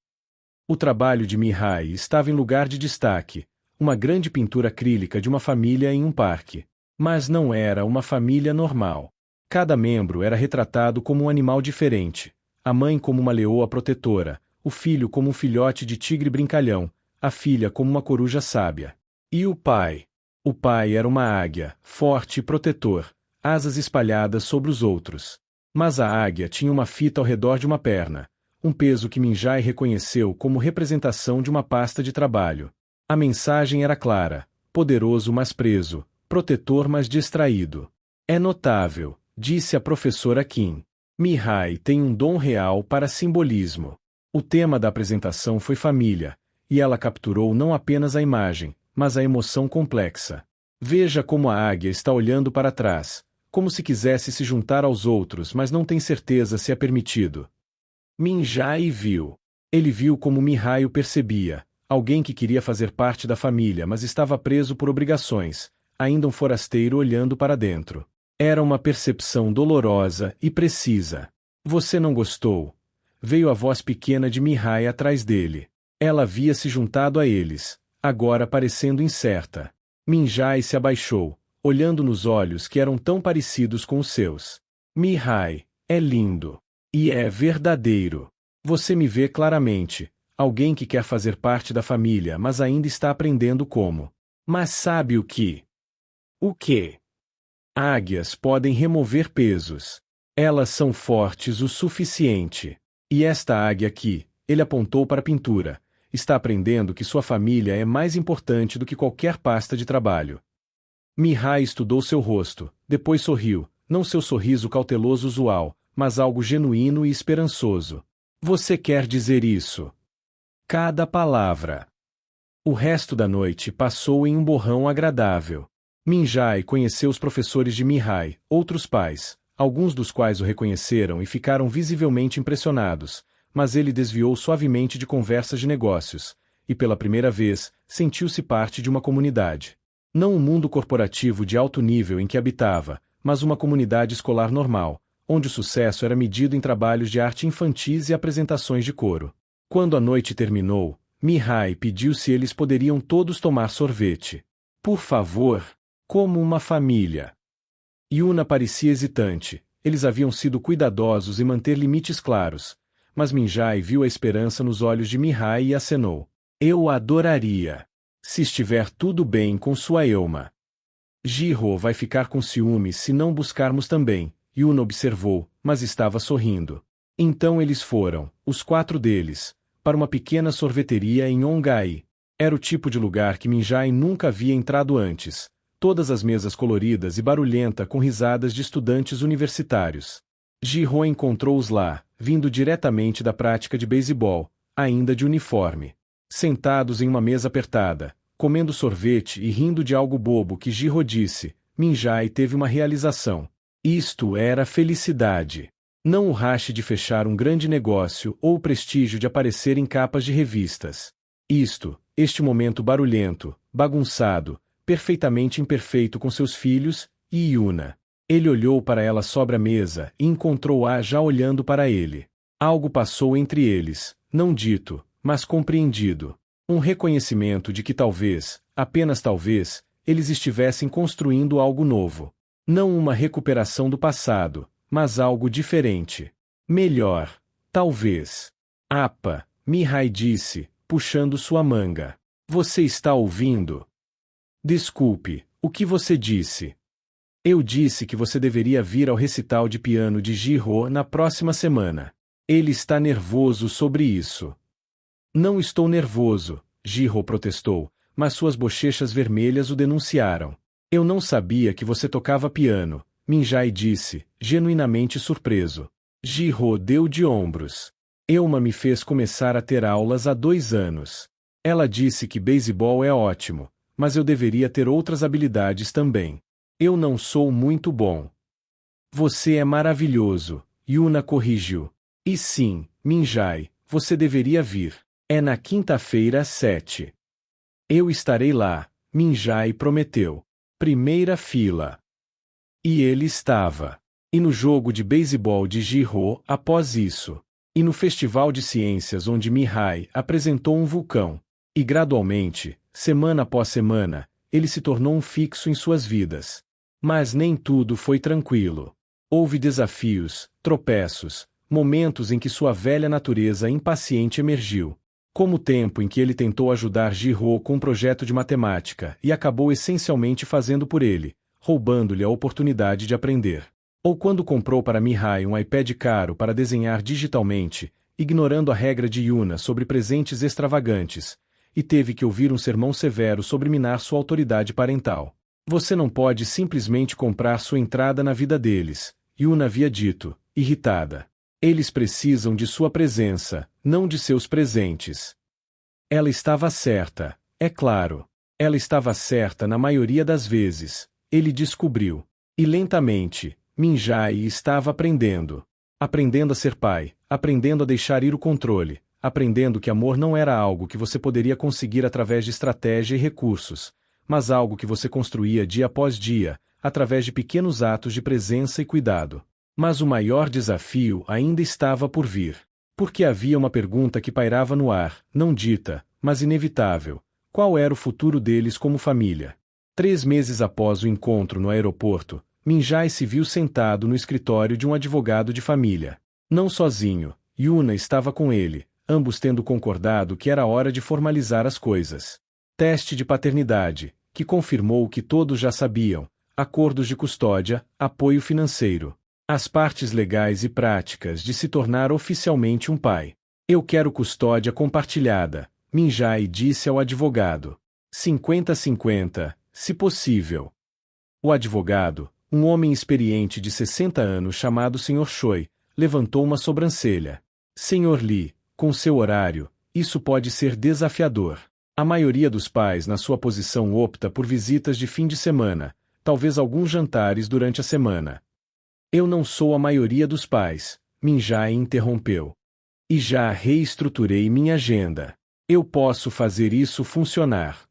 O trabalho de Mi-hae estava em lugar de destaque, uma grande pintura acrílica de uma família em um parque. Mas não era uma família normal. Cada membro era retratado como um animal diferente, a mãe como uma leoa protetora, o filho como um filhote de tigre brincalhão, a filha como uma coruja sábia. E o pai? O pai era uma águia, forte e protetor, asas espalhadas sobre os outros. Mas a águia tinha uma fita ao redor de uma perna, um peso que Min-jae reconheceu como representação de uma pasta de trabalho. A mensagem era clara, poderoso mas preso, protetor mas distraído. É notável, disse a professora Kim. Mi-hae tem um dom real para simbolismo. O tema da apresentação foi família, e ela capturou não apenas a imagem, mas a emoção complexa. Veja como a águia está olhando para trás, como se quisesse se juntar aos outros mas não tem certeza se é permitido. Min-jae viu. Ele viu como Mi-hae o percebia, alguém que queria fazer parte da família mas estava preso por obrigações, ainda um forasteiro olhando para dentro. Era uma percepção dolorosa e precisa. Você não gostou? Veio a voz pequena de Mi-hae atrás dele. Ela havia se juntado a eles, agora parecendo incerta. Min-jae se abaixou, olhando nos olhos que eram tão parecidos com os seus. Mi-hae, é lindo. E é verdadeiro. Você me vê claramente, alguém que quer fazer parte da família mas ainda está aprendendo como. Mas sabe o que? O quê? Águias podem remover pesos. Elas são fortes o suficiente. E esta águia aqui, ele apontou para a pintura, está aprendendo que sua família é mais importante do que qualquer pasta de trabalho. Mi-hae estudou seu rosto, depois sorriu, não seu sorriso cauteloso usual, mas algo genuíno e esperançoso. Você quer dizer isso? Cada palavra. O resto da noite passou em um borrão agradável. Min-jae conheceu os professores de Mi-hae, outros pais, alguns dos quais o reconheceram e ficaram visivelmente impressionados, mas ele desviou suavemente de conversas de negócios, e pela primeira vez, sentiu-se parte de uma comunidade. Não um mundo corporativo de alto nível em que habitava, mas uma comunidade escolar normal, onde o sucesso era medido em trabalhos de arte infantis e apresentações de coro. Quando a noite terminou, Mi-hae pediu se eles poderiam todos tomar sorvete. Por favor, como uma família. Yuna parecia hesitante, eles haviam sido cuidadosos em manter limites claros, mas Min-jae viu a esperança nos olhos de Mi-hae e acenou. Eu adoraria. Se estiver tudo bem com sua Euma. Ji-ho vai ficar com ciúmes se não buscarmos também, Yuna observou, mas estava sorrindo. Então eles foram, os 4 deles, para uma pequena sorveteria em Ongai. Era o tipo de lugar que Min-jae nunca havia entrado antes. Todas as mesas coloridas e barulhenta com risadas de estudantes universitários. Ji-ho encontrou-os lá, vindo diretamente da prática de beisebol, ainda de uniforme. Sentados em uma mesa apertada, comendo sorvete e rindo de algo bobo que Jiro disse, Minjai teve uma realização. Isto era felicidade. Não o rush de fechar um grande negócio ou o prestígio de aparecer em capas de revistas. Este momento barulhento, bagunçado, perfeitamente imperfeito com seus filhos, e Yuna. Ele olhou para ela sobre a mesa e encontrou-a já olhando para ele. Algo passou entre eles, não dito, mas compreendido. Um reconhecimento de que talvez, apenas talvez, eles estivessem construindo algo novo. Não uma recuperação do passado, mas algo diferente. Melhor, talvez. Apa, Mihai disse, puxando sua manga. Você está ouvindo? Desculpe, o que você disse? Eu disse que você deveria vir ao recital de piano de Jiro na próxima semana. Ele está nervoso sobre isso. Não estou nervoso, Jiro protestou, mas suas bochechas vermelhas o denunciaram. Eu não sabia que você tocava piano, Minjai disse, genuinamente surpreso. Jiro deu de ombros. Elma me fez começar a ter aulas há 2 anos. Ela disse que beisebol é ótimo, mas eu deveria ter outras habilidades também. Eu não sou muito bom. Você é maravilhoso, Yuna corrigiu. E sim, Minjai, você deveria vir. É na quinta-feira às 7. Eu estarei lá, Minjai prometeu. Primeira fila. E ele estava. E no jogo de beisebol de Jiro após isso. E no festival de ciências onde Mihai apresentou um vulcão. E gradualmente, semana após semana, ele se tornou um fixo em suas vidas. Mas nem tudo foi tranquilo. Houve desafios, tropeços, momentos em que sua velha natureza impaciente emergiu. Como o tempo em que ele tentou ajudar Jiro com um projeto de matemática e acabou essencialmente fazendo por ele, roubando-lhe a oportunidade de aprender. Ou quando comprou para Mihai um iPad caro para desenhar digitalmente, ignorando a regra de Yuna sobre presentes extravagantes, e teve que ouvir um sermão severo sobre minar sua autoridade parental. Você não pode simplesmente comprar sua entrada na vida deles, Yuna havia dito, irritada. Eles precisam de sua presença, não de seus presentes. Ela estava certa, é claro. Ela estava certa na maioria das vezes, ele descobriu. E lentamente, Minjai estava aprendendo. Aprendendo a ser pai, aprendendo a deixar ir o controle, aprendendo que amor não era algo que você poderia conseguir através de estratégia e recursos, mas algo que você construía dia após dia, através de pequenos atos de presença e cuidado. Mas o maior desafio ainda estava por vir. Porque havia uma pergunta que pairava no ar, não dita, mas inevitável. Qual era o futuro deles como família? 3 meses após o encontro no aeroporto, Minjai se viu sentado no escritório de um advogado de família. Não sozinho, Yuna estava com ele, ambos tendo concordado que era hora de formalizar as coisas. Teste de paternidade, que confirmou o que todos já sabiam, acordos de custódia, apoio financeiro. As partes legais e práticas de se tornar oficialmente um pai. Eu quero custódia compartilhada, Minjai disse ao advogado. 50-50, se possível. O advogado, um homem experiente de 60 anos chamado Sr. Choi, levantou uma sobrancelha. Sr. Lee, com seu horário, isso pode ser desafiador. A maioria dos pais na sua posição opta por visitas de fim de semana, talvez alguns jantares durante a semana. Eu não sou a maioria dos pais, Minjai interrompeu. E já reestruturei minha agenda. Eu posso fazer isso funcionar.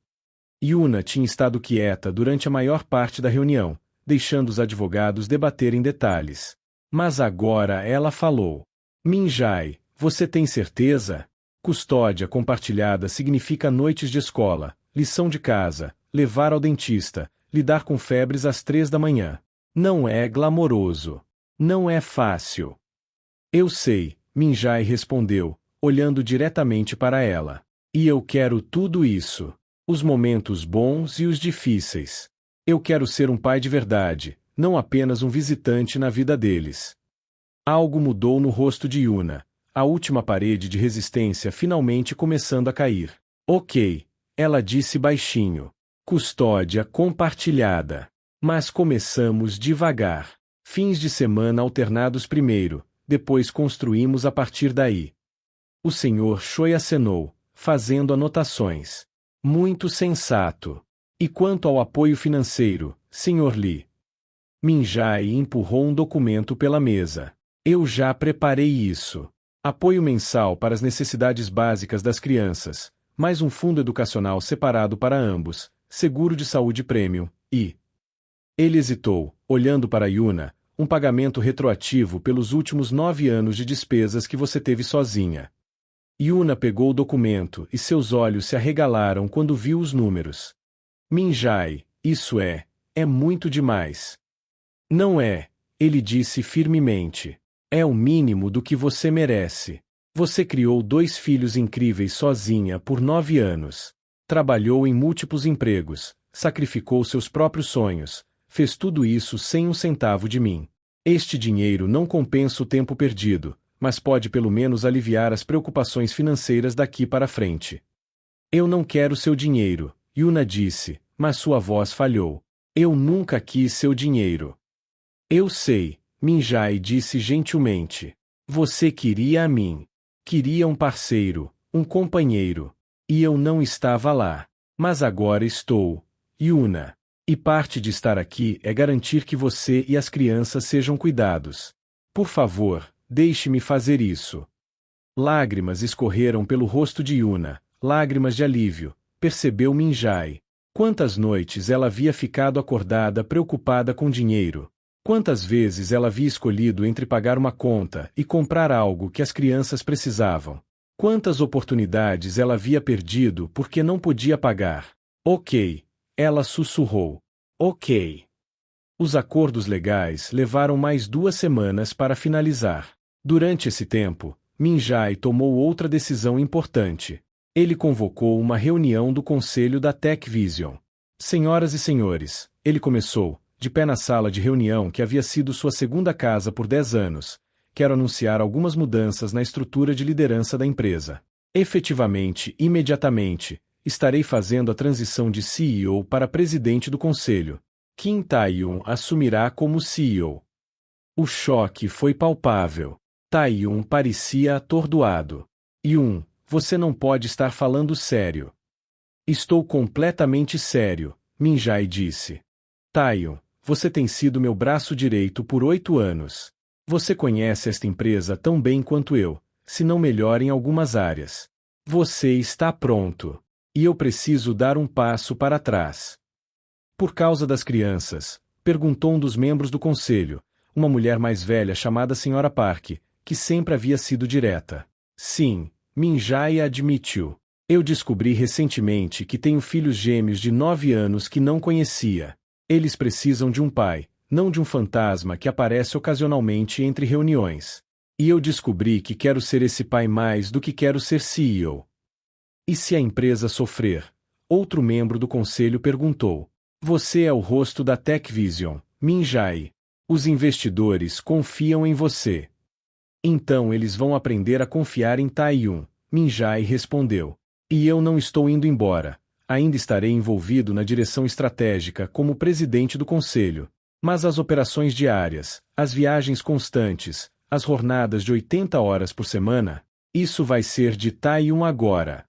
Yuna tinha estado quieta durante a maior parte da reunião, deixando os advogados debaterem detalhes. Mas agora ela falou. Minjai, você tem certeza? Custódia compartilhada significa noites de escola, lição de casa, levar ao dentista, lidar com febres às 3 da manhã. Não é glamouroso. Não é fácil. Eu sei, Minjai respondeu, olhando diretamente para ela. E eu quero tudo isso. Os momentos bons e os difíceis. Eu quero ser um pai de verdade, não apenas um visitante na vida deles. Algo mudou no rosto de Yuna, a última parede de resistência finalmente começando a cair. Ok, ela disse baixinho. Custódia compartilhada. Mas começamos devagar. Fins de semana alternados primeiro, depois construímos a partir daí. O Sr. Choi acenou, fazendo anotações. Muito sensato. E quanto ao apoio financeiro, Sr. Lee? Minjai empurrou um documento pela mesa. Eu já preparei isso. Apoio mensal para as necessidades básicas das crianças, mais um fundo educacional separado para ambos, seguro de saúde premium, e... Ele hesitou, olhando para Yuna, um pagamento retroativo pelos últimos 9 anos de despesas que você teve sozinha. Yuna pegou o documento e seus olhos se arregalaram quando viu os números. Minjai, isso é muito demais. Não é, ele disse firmemente. É o mínimo do que você merece. Você criou 2 filhos incríveis sozinha por 9 anos. Trabalhou em múltiplos empregos, sacrificou seus próprios sonhos, fez tudo isso sem um centavo de mim. Este dinheiro não compensa o tempo perdido, mas pode pelo menos aliviar as preocupações financeiras daqui para frente. Eu não quero seu dinheiro, Yuna disse, mas sua voz falhou. Eu nunca quis seu dinheiro. Eu sei, Minjai disse gentilmente. Você queria a mim. Queria um parceiro, um companheiro. E eu não estava lá. Mas agora estou, Yuna. E parte de estar aqui é garantir que você e as crianças sejam cuidados. Por favor, deixe-me fazer isso. Lágrimas escorreram pelo rosto de Yuna, lágrimas de alívio, percebeu Minjai. Quantas noites ela havia ficado acordada preocupada com dinheiro. Quantas vezes ela havia escolhido entre pagar uma conta e comprar algo que as crianças precisavam. Quantas oportunidades ela havia perdido porque não podia pagar. Ok, ela sussurrou. Ok. Os acordos legais levaram mais 2 semanas para finalizar. Durante esse tempo, Minjai tomou outra decisão importante. Ele convocou uma reunião do conselho da Tech Vision. Senhoras e senhores, ele começou, de pé na sala de reunião que havia sido sua segunda casa por 10 anos, quero anunciar algumas mudanças na estrutura de liderança da empresa. Efetivamente, imediatamente, estarei fazendo a transição de CEO para presidente do conselho. Kim Tae-yun assumirá como CEO. O choque foi palpável. Tae-yun parecia atordoado. Yun, você não pode estar falando sério. Estou completamente sério, Minjai disse. Tae-yun, você tem sido meu braço direito por 8 anos. Você conhece esta empresa tão bem quanto eu, se não melhor em algumas áreas. Você está pronto. E eu preciso dar um passo para trás. Por causa das crianças, perguntou um dos membros do conselho, uma mulher mais velha chamada Sra. Park, que sempre havia sido direta. Sim, Minjai admitiu. Eu descobri recentemente que tenho filhos gêmeos de 9 anos que não conhecia. Eles precisam de um pai, não de um fantasma que aparece ocasionalmente entre reuniões. E eu descobri que quero ser esse pai mais do que quero ser CEO. E se a empresa sofrer? Outro membro do conselho perguntou. Você é o rosto da Tech Vision, Minjai. Os investidores confiam em você. Então eles vão aprender a confiar em Tae-yun, Minjai respondeu. E eu não estou indo embora. Ainda estarei envolvido na direção estratégica como presidente do conselho. Mas as operações diárias, as viagens constantes, as jornadas de 80 horas por semana, isso vai ser de Tae-yun agora.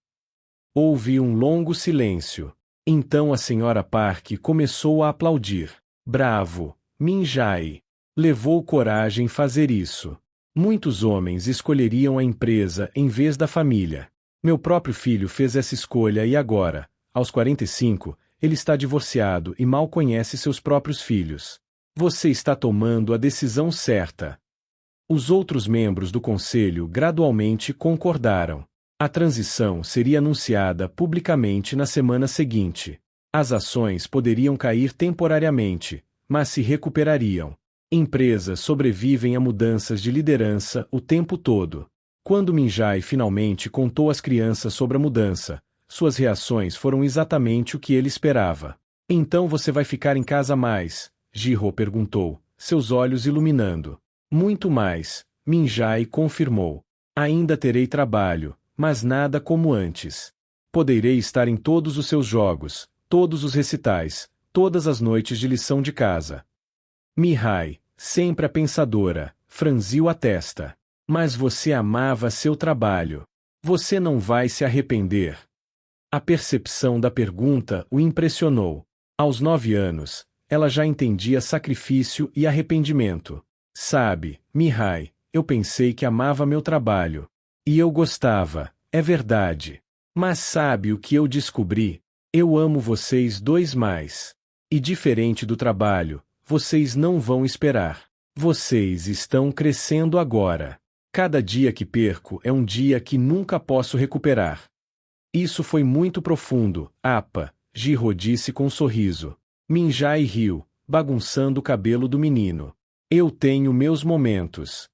Houve um longo silêncio. Então a Sra. Park começou a aplaudir. Bravo, Minjai. Levou coragem fazer isso. Muitos homens escolheriam a empresa em vez da família. Meu próprio filho fez essa escolha e agora, aos 45, ele está divorciado e mal conhece seus próprios filhos. Você está tomando a decisão certa. Os outros membros do conselho gradualmente concordaram. A transição seria anunciada publicamente na semana seguinte. As ações poderiam cair temporariamente, mas se recuperariam. Empresas sobrevivem a mudanças de liderança o tempo todo. Quando Minjai finalmente contou às crianças sobre a mudança, suas reações foram exatamente o que ele esperava. Então você vai ficar em casa mais? Jihyo perguntou, seus olhos iluminando. Muito mais, Minjai confirmou. Ainda terei trabalho, mas nada como antes. Poderei estar em todos os seus jogos, todos os recitais, todas as noites de lição de casa. Mihai, sempre a pensadora, franziu a testa. Mas você amava seu trabalho. Você não vai se arrepender. A percepção da pergunta o impressionou. Aos 9 anos, ela já entendia sacrifício e arrependimento. Sabe, Mihai, eu pensei que amava meu trabalho. E eu gostava, é verdade. Mas sabe o que eu descobri? Eu amo vocês dois mais. E diferente do trabalho, vocês não vão esperar. Vocês estão crescendo agora. Cada dia que perco é um dia que nunca posso recuperar. Isso foi muito profundo, Apa, Jiro disse com um sorriso. Minjai riu, bagunçando o cabelo do menino. Eu tenho meus momentos.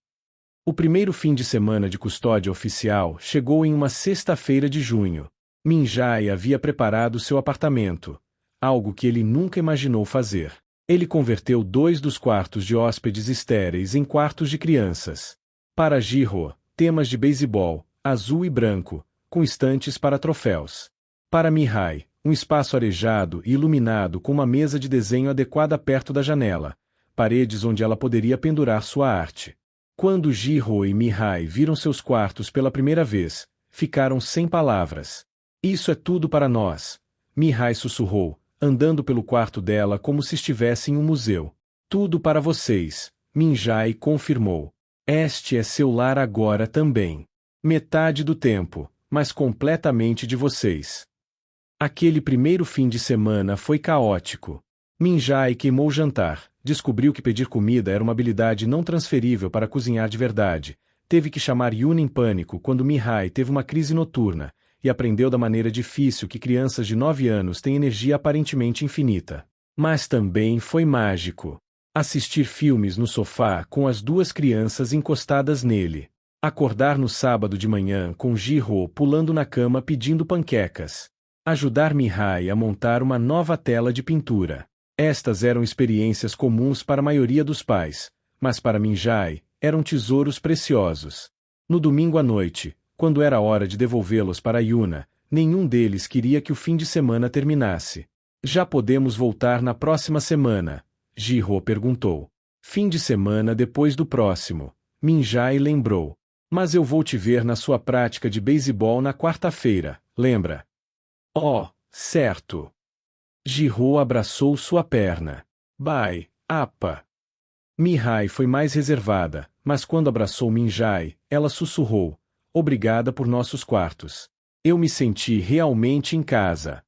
O primeiro fim de semana de custódia oficial chegou em uma sexta-feira de junho. Minjai havia preparado seu apartamento, algo que ele nunca imaginou fazer. Ele converteu 2 dos quartos de hóspedes estéreis em quartos de crianças. Para Jiro, temas de beisebol, azul e branco, com estantes para troféus. Para Mihai, um espaço arejado e iluminado com uma mesa de desenho adequada perto da janela, paredes onde ela poderia pendurar sua arte. Quando Jiro e Mihai viram seus quartos pela primeira vez, ficaram sem palavras. Isso é tudo para nós, Mihai sussurrou, andando pelo quarto dela como se estivesse em um museu. Tudo para vocês, Minjai confirmou. Este é seu lar agora também. Metade do tempo, mas completamente de vocês. Aquele primeiro fim de semana foi caótico. Minjai queimou o jantar, descobriu que pedir comida era uma habilidade não transferível para cozinhar de verdade, teve que chamar Yuna em pânico quando Mihai teve uma crise noturna, e aprendeu da maneira difícil que crianças de 9 anos têm energia aparentemente infinita. Mas também foi mágico. Assistir filmes no sofá com as 2 crianças encostadas nele. Acordar no sábado de manhã com Jiro pulando na cama pedindo panquecas. Ajudar Mihai a montar uma nova tela de pintura. Estas eram experiências comuns para a maioria dos pais, mas para Minjai, eram tesouros preciosos. No domingo à noite, quando era hora de devolvê-los para Yuna, nenhum deles queria que o fim de semana terminasse. Já podemos voltar na próxima semana? Jiro perguntou. Fim de semana depois do próximo. Minjai lembrou. Mas eu vou te ver na sua prática de beisebol na quarta-feira, lembra? Oh, certo. Jiro abraçou sua perna. Bye, Apa. Mihai foi mais reservada, mas quando abraçou Minjai, ela sussurrou. Obrigada por nossos quartos. Eu me senti realmente em casa.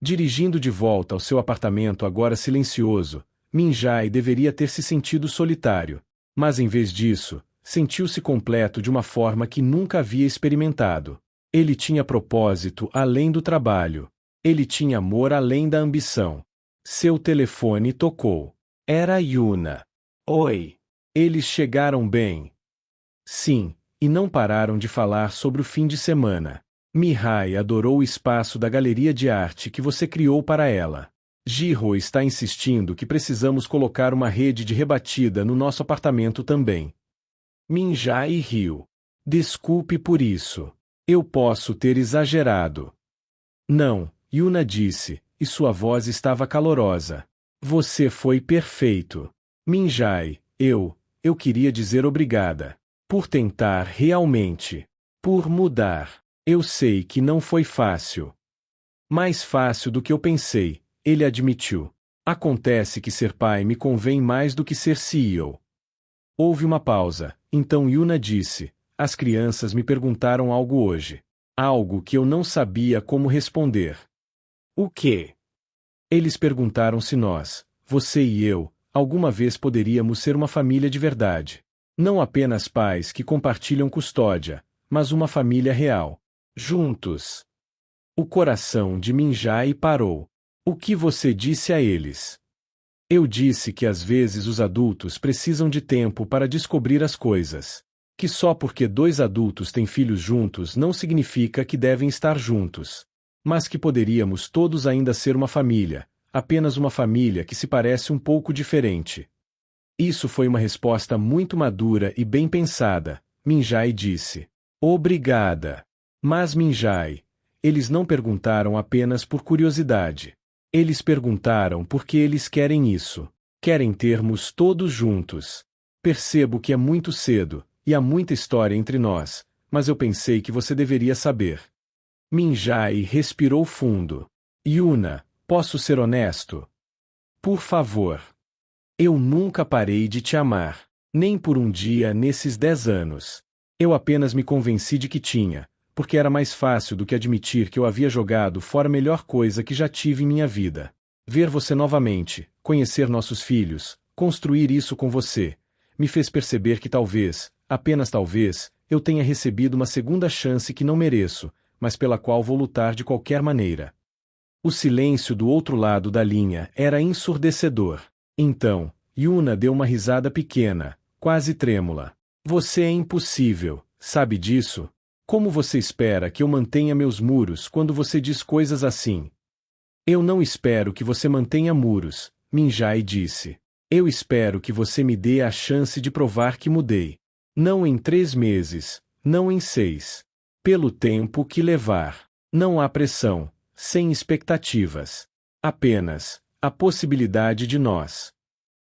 Dirigindo de volta ao seu apartamento agora silencioso, Minjai deveria ter se sentido solitário, mas em vez disso, sentiu-se completo de uma forma que nunca havia experimentado. Ele tinha propósito além do trabalho. Ele tinha amor além da ambição. Seu telefone tocou. Era Yuna. Oi. Eles chegaram bem. Sim, e não pararam de falar sobre o fim de semana. Mihai adorou o espaço da galeria de arte que você criou para ela. Jiro está insistindo que precisamos colocar uma rede de rebatida no nosso apartamento também. Minjai riu. Desculpe por isso. Eu posso ter exagerado. Não, Yuna disse, e sua voz estava calorosa. Você foi perfeito. Minjai, eu queria dizer obrigada. Por tentar realmente. Por mudar. Eu sei que não foi fácil. Mais fácil do que eu pensei, ele admitiu. Acontece que ser pai me convém mais do que ser CEO. Houve uma pausa, então Yuna disse, as crianças me perguntaram algo hoje. Algo que eu não sabia como responder. O quê? Eles perguntaram se nós, você e eu, alguma vez poderíamos ser uma família de verdade. Não apenas pais que compartilham custódia, mas uma família real. Juntos. O coração de Minjai parou. O que você disse a eles? Eu disse que às vezes os adultos precisam de tempo para descobrir as coisas. Que só porque 2 adultos têm filhos juntos não significa que devem estar juntos. Mas que poderíamos todos ainda ser uma família, apenas uma família que se parece um pouco diferente. Isso foi uma resposta muito madura e bem pensada, Minjai disse. Obrigada. Mas Minjai, eles não perguntaram apenas por curiosidade. Eles perguntaram porque eles querem isso. Querem termos todos juntos. Percebo que é muito cedo, e há muita história entre nós, mas eu pensei que você deveria saber. Minjai respirou fundo. Yuna, posso ser honesto? Por favor. Eu nunca parei de te amar. Nem por um dia nesses 10 anos. Eu apenas me convenci de que tinha, porque era mais fácil do que admitir que eu havia jogado fora a melhor coisa que já tive em minha vida. Ver você novamente, conhecer nossos filhos, construir isso com você, me fez perceber que talvez, apenas talvez, eu tenha recebido uma segunda chance que não mereço, mas pela qual vou lutar de qualquer maneira. O silêncio do outro lado da linha era ensurdecedor. Então, Yuna deu uma risada pequena, quase trêmula. Você é impossível, sabe disso? Como você espera que eu mantenha meus muros quando você diz coisas assim? Eu não espero que você mantenha muros, Minjai disse. Eu espero que você me dê a chance de provar que mudei. Não em 3 meses, não em 6. Pelo tempo que levar. Não há pressão, sem expectativas. Apenas, a possibilidade de nós.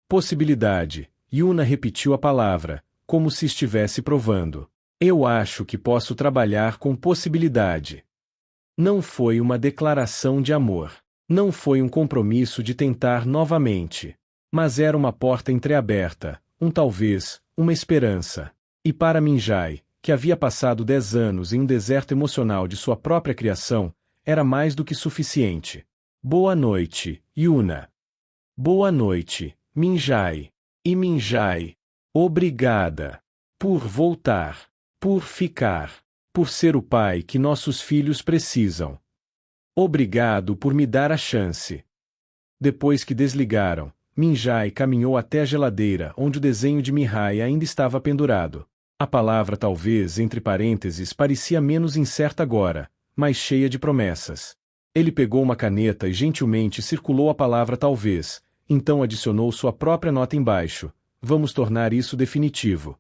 Possibilidade, Yuna repetiu a palavra, como se estivesse provando. Eu acho que posso trabalhar com possibilidade. Não foi uma declaração de amor. Não foi um compromisso de tentar novamente. Mas era uma porta entreaberta, um talvez, uma esperança. E para Minjai, que havia passado 10 anos em um deserto emocional de sua própria criação, era mais do que suficiente. Boa noite, Yuna. Boa noite, Minjai. E Minjai. Obrigada. Por voltar. Por ficar. Por ser o pai que nossos filhos precisam. Obrigado por me dar a chance. Depois que desligaram, Minjai caminhou até a geladeira onde o desenho de Mihai ainda estava pendurado. A palavra talvez entre parênteses parecia menos incerta agora, mas cheia de promessas. Ele pegou uma caneta e gentilmente circulou a palavra talvez, então adicionou sua própria nota embaixo. Vamos tornar isso definitivo.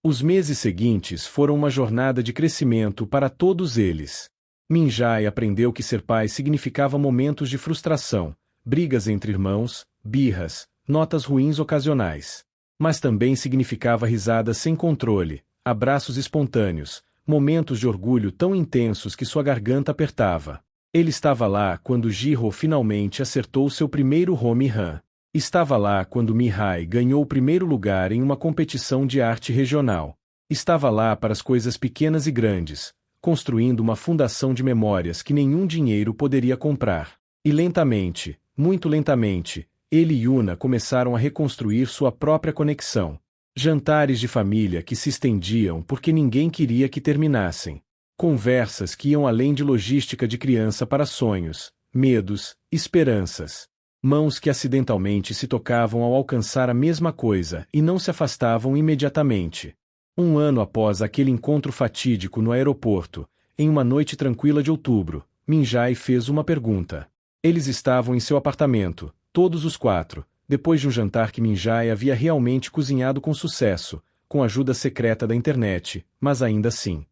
Os meses seguintes foram uma jornada de crescimento para todos eles. Minjai aprendeu que ser pai significava momentos de frustração, brigas entre irmãos, birras, notas ruins ocasionais. Mas também significava risadas sem controle, abraços espontâneos, momentos de orgulho tão intensos que sua garganta apertava. Ele estava lá quando Jiro finalmente acertou seu primeiro home run. Estava lá quando Mihai ganhou o primeiro lugar em uma competição de arte regional. Estava lá para as coisas pequenas e grandes, construindo uma fundação de memórias que nenhum dinheiro poderia comprar. E lentamente, muito lentamente, ele e Yuna começaram a reconstruir sua própria conexão. Jantares de família que se estendiam porque ninguém queria que terminassem. Conversas que iam além de logística de criança para sonhos, medos, esperanças. Mãos que acidentalmente se tocavam ao alcançar a mesma coisa e não se afastavam imediatamente. Um ano após aquele encontro fatídico no aeroporto, em uma noite tranquila de outubro, Minjai fez uma pergunta. Eles estavam em seu apartamento, todos os 4, depois de um jantar que Minjai havia realmente cozinhado com sucesso, com a ajuda secreta da internet, mas ainda assim.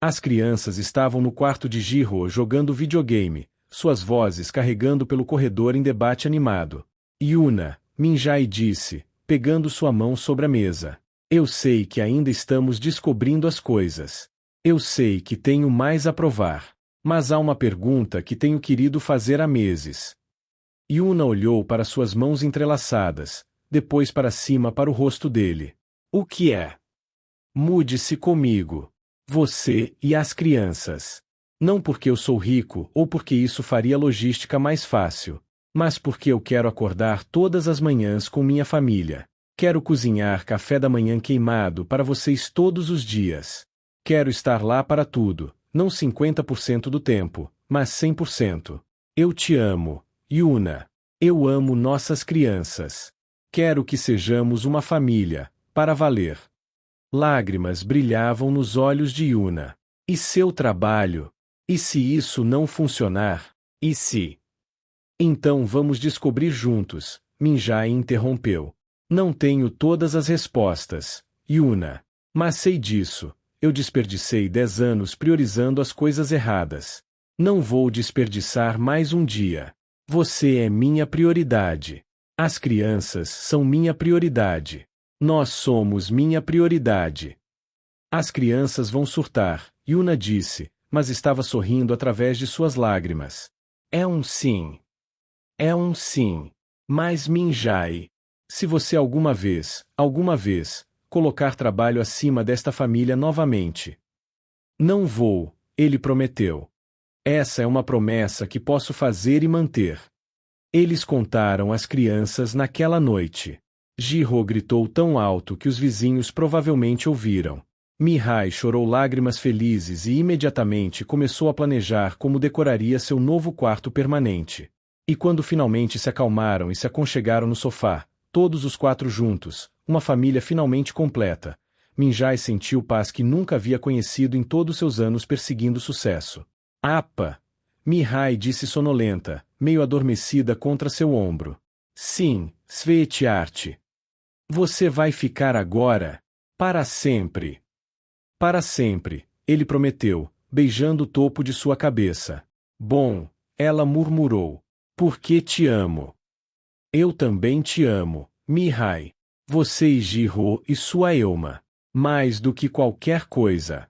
As crianças estavam no quarto de Jiro jogando videogame, suas vozes carregando pelo corredor em debate animado. Yuna, Minjai disse, pegando sua mão sobre a mesa. Eu sei que ainda estamos descobrindo as coisas. Eu sei que tenho mais a provar. Mas há uma pergunta que tenho querido fazer há meses. Yuna olhou para suas mãos entrelaçadas, depois para cima para o rosto dele. O que é? Mude-se comigo. Você e as crianças. Não porque eu sou rico ou porque isso faria a logística mais fácil, mas porque eu quero acordar todas as manhãs com minha família. Quero cozinhar café da manhã queimado para vocês todos os dias. Quero estar lá para tudo, não 50% do tempo, mas 100%. Eu te amo, Yuna. Eu amo nossas crianças. Quero que sejamos uma família, para valer. Lágrimas brilhavam nos olhos de Yuna. E seu trabalho? E se isso não funcionar? E se? Então vamos descobrir juntos, Minjai interrompeu. Não tenho todas as respostas, Yuna. Mas sei disso. Eu desperdicei 10 anos priorizando as coisas erradas. Não vou desperdiçar mais um dia. Você é minha prioridade. As crianças são minha prioridade. Nós somos minha prioridade. As crianças vão surtar, Yuna disse, mas estava sorrindo através de suas lágrimas. É um sim. É um sim. Mas Minjai, se você alguma vez, colocar trabalho acima desta família novamente. Não vou, ele prometeu. Essa é uma promessa que posso fazer e manter. Eles contaram às crianças naquela noite. Jihyo gritou tão alto que os vizinhos provavelmente ouviram. Mihai chorou lágrimas felizes e imediatamente começou a planejar como decoraria seu novo quarto permanente. E quando finalmente se acalmaram e se aconchegaram no sofá, todos os quatro juntos, uma família finalmente completa, Minjai sentiu paz que nunca havia conhecido em todos seus anos perseguindo sucesso. Apa! Mihai disse sonolenta, meio adormecida contra seu ombro. Sim, Svetiart. Você vai ficar agora? Para sempre. Para sempre, ele prometeu, beijando o topo de sua cabeça. Bom, ela murmurou. Porque te amo. Eu também te amo, Mihai. Você e Jihyo e sua Elma. Mais do que qualquer coisa.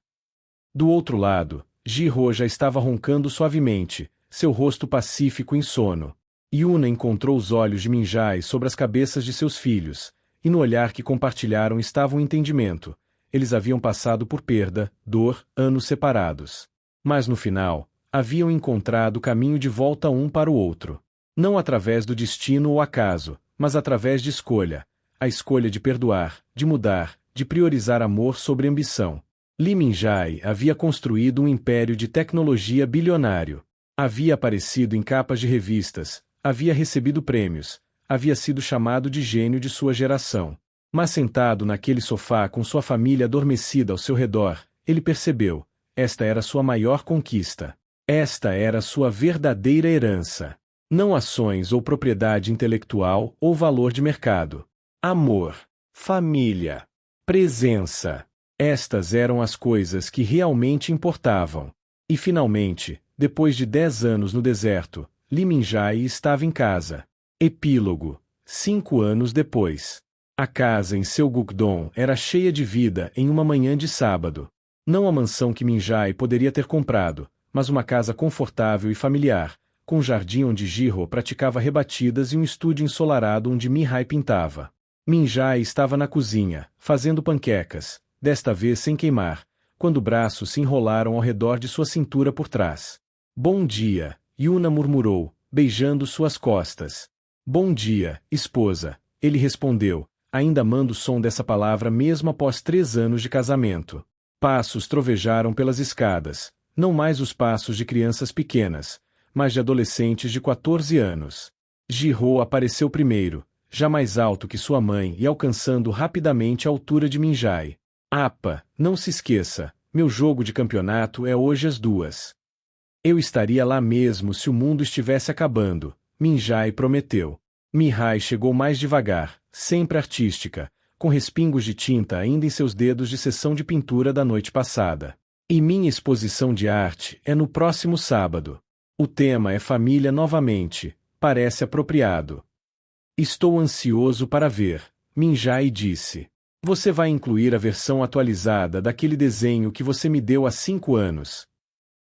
Do outro lado, Jihyo já estava roncando suavemente, seu rosto pacífico em sono. Yuna encontrou os olhos de Minjai sobre as cabeças de seus filhos, e no olhar que compartilharam estava um entendimento. Eles haviam passado por perda, dor, anos separados. Mas no final, haviam encontrado o caminho de volta um para o outro. Não através do destino ou acaso, mas através de escolha. A escolha de perdoar, de mudar, de priorizar amor sobre ambição. Lee Minjai havia construído um império de tecnologia bilionário. Havia aparecido em capas de revistas, havia recebido prêmios, havia sido chamado de gênio de sua geração. Mas sentado naquele sofá com sua família adormecida ao seu redor, ele percebeu, esta era sua maior conquista. Esta era sua verdadeira herança. Não ações ou propriedade intelectual ou valor de mercado. Amor, família, presença. Estas eram as coisas que realmente importavam. E finalmente, depois de 10 anos no deserto, Lee Minjai estava em casa. Epílogo. 5 anos depois. A casa em seu Gukdong era cheia de vida em uma manhã de sábado. Não a mansão que Minjai poderia ter comprado, mas uma casa confortável e familiar, com um jardim onde Jihyo praticava rebatidas e um estúdio ensolarado onde Mihai pintava. Minjai estava na cozinha, fazendo panquecas, desta vez sem queimar, quando braços se enrolaram ao redor de sua cintura por trás. Bom dia, Yuna murmurou, beijando suas costas. Bom dia, esposa, ele respondeu, ainda amando o som dessa palavra mesmo após 3 anos de casamento. Passos trovejaram pelas escadas, não mais os passos de crianças pequenas, mas de adolescentes de 14 anos. Jihyo apareceu primeiro, já mais alto que sua mãe e alcançando rapidamente a altura de Minjai. Apa, não se esqueça, meu jogo de campeonato é hoje às 2. Eu estaria lá mesmo se o mundo estivesse acabando, Minjai prometeu. Mihai chegou mais devagar, sempre artística, com respingos de tinta ainda em seus dedos de sessão de pintura da noite passada. E minha exposição de arte é no próximo sábado. O tema é família novamente, parece apropriado. Estou ansioso para ver, Minjai disse. Você vai incluir a versão atualizada daquele desenho que você me deu há 5 anos.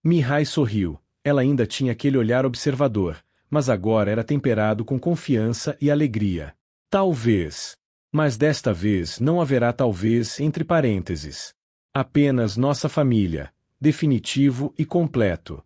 Mihai sorriu, ela ainda tinha aquele olhar observador, mas agora era temperado com confiança e alegria. Talvez. Mas desta vez não haverá talvez entre parênteses. Apenas nossa família, definitivo e completo.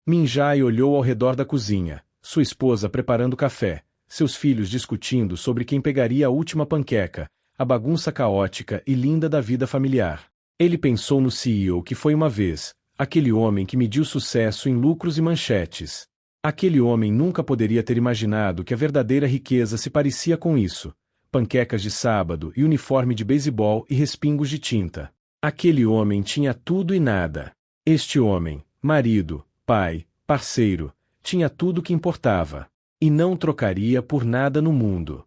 Minjai olhou ao redor da cozinha, sua esposa preparando café, seus filhos discutindo sobre quem pegaria a última panqueca, a bagunça caótica e linda da vida familiar. Ele pensou no CEO que foi uma vez, aquele homem que mediu sucesso em lucros e manchetes. Aquele homem nunca poderia ter imaginado que a verdadeira riqueza se parecia com isso. Panquecas de sábado e uniforme de beisebol e respingos de tinta. Aquele homem tinha tudo e nada. Este homem, marido, pai, parceiro, tinha tudo que importava. E não trocaria por nada no mundo.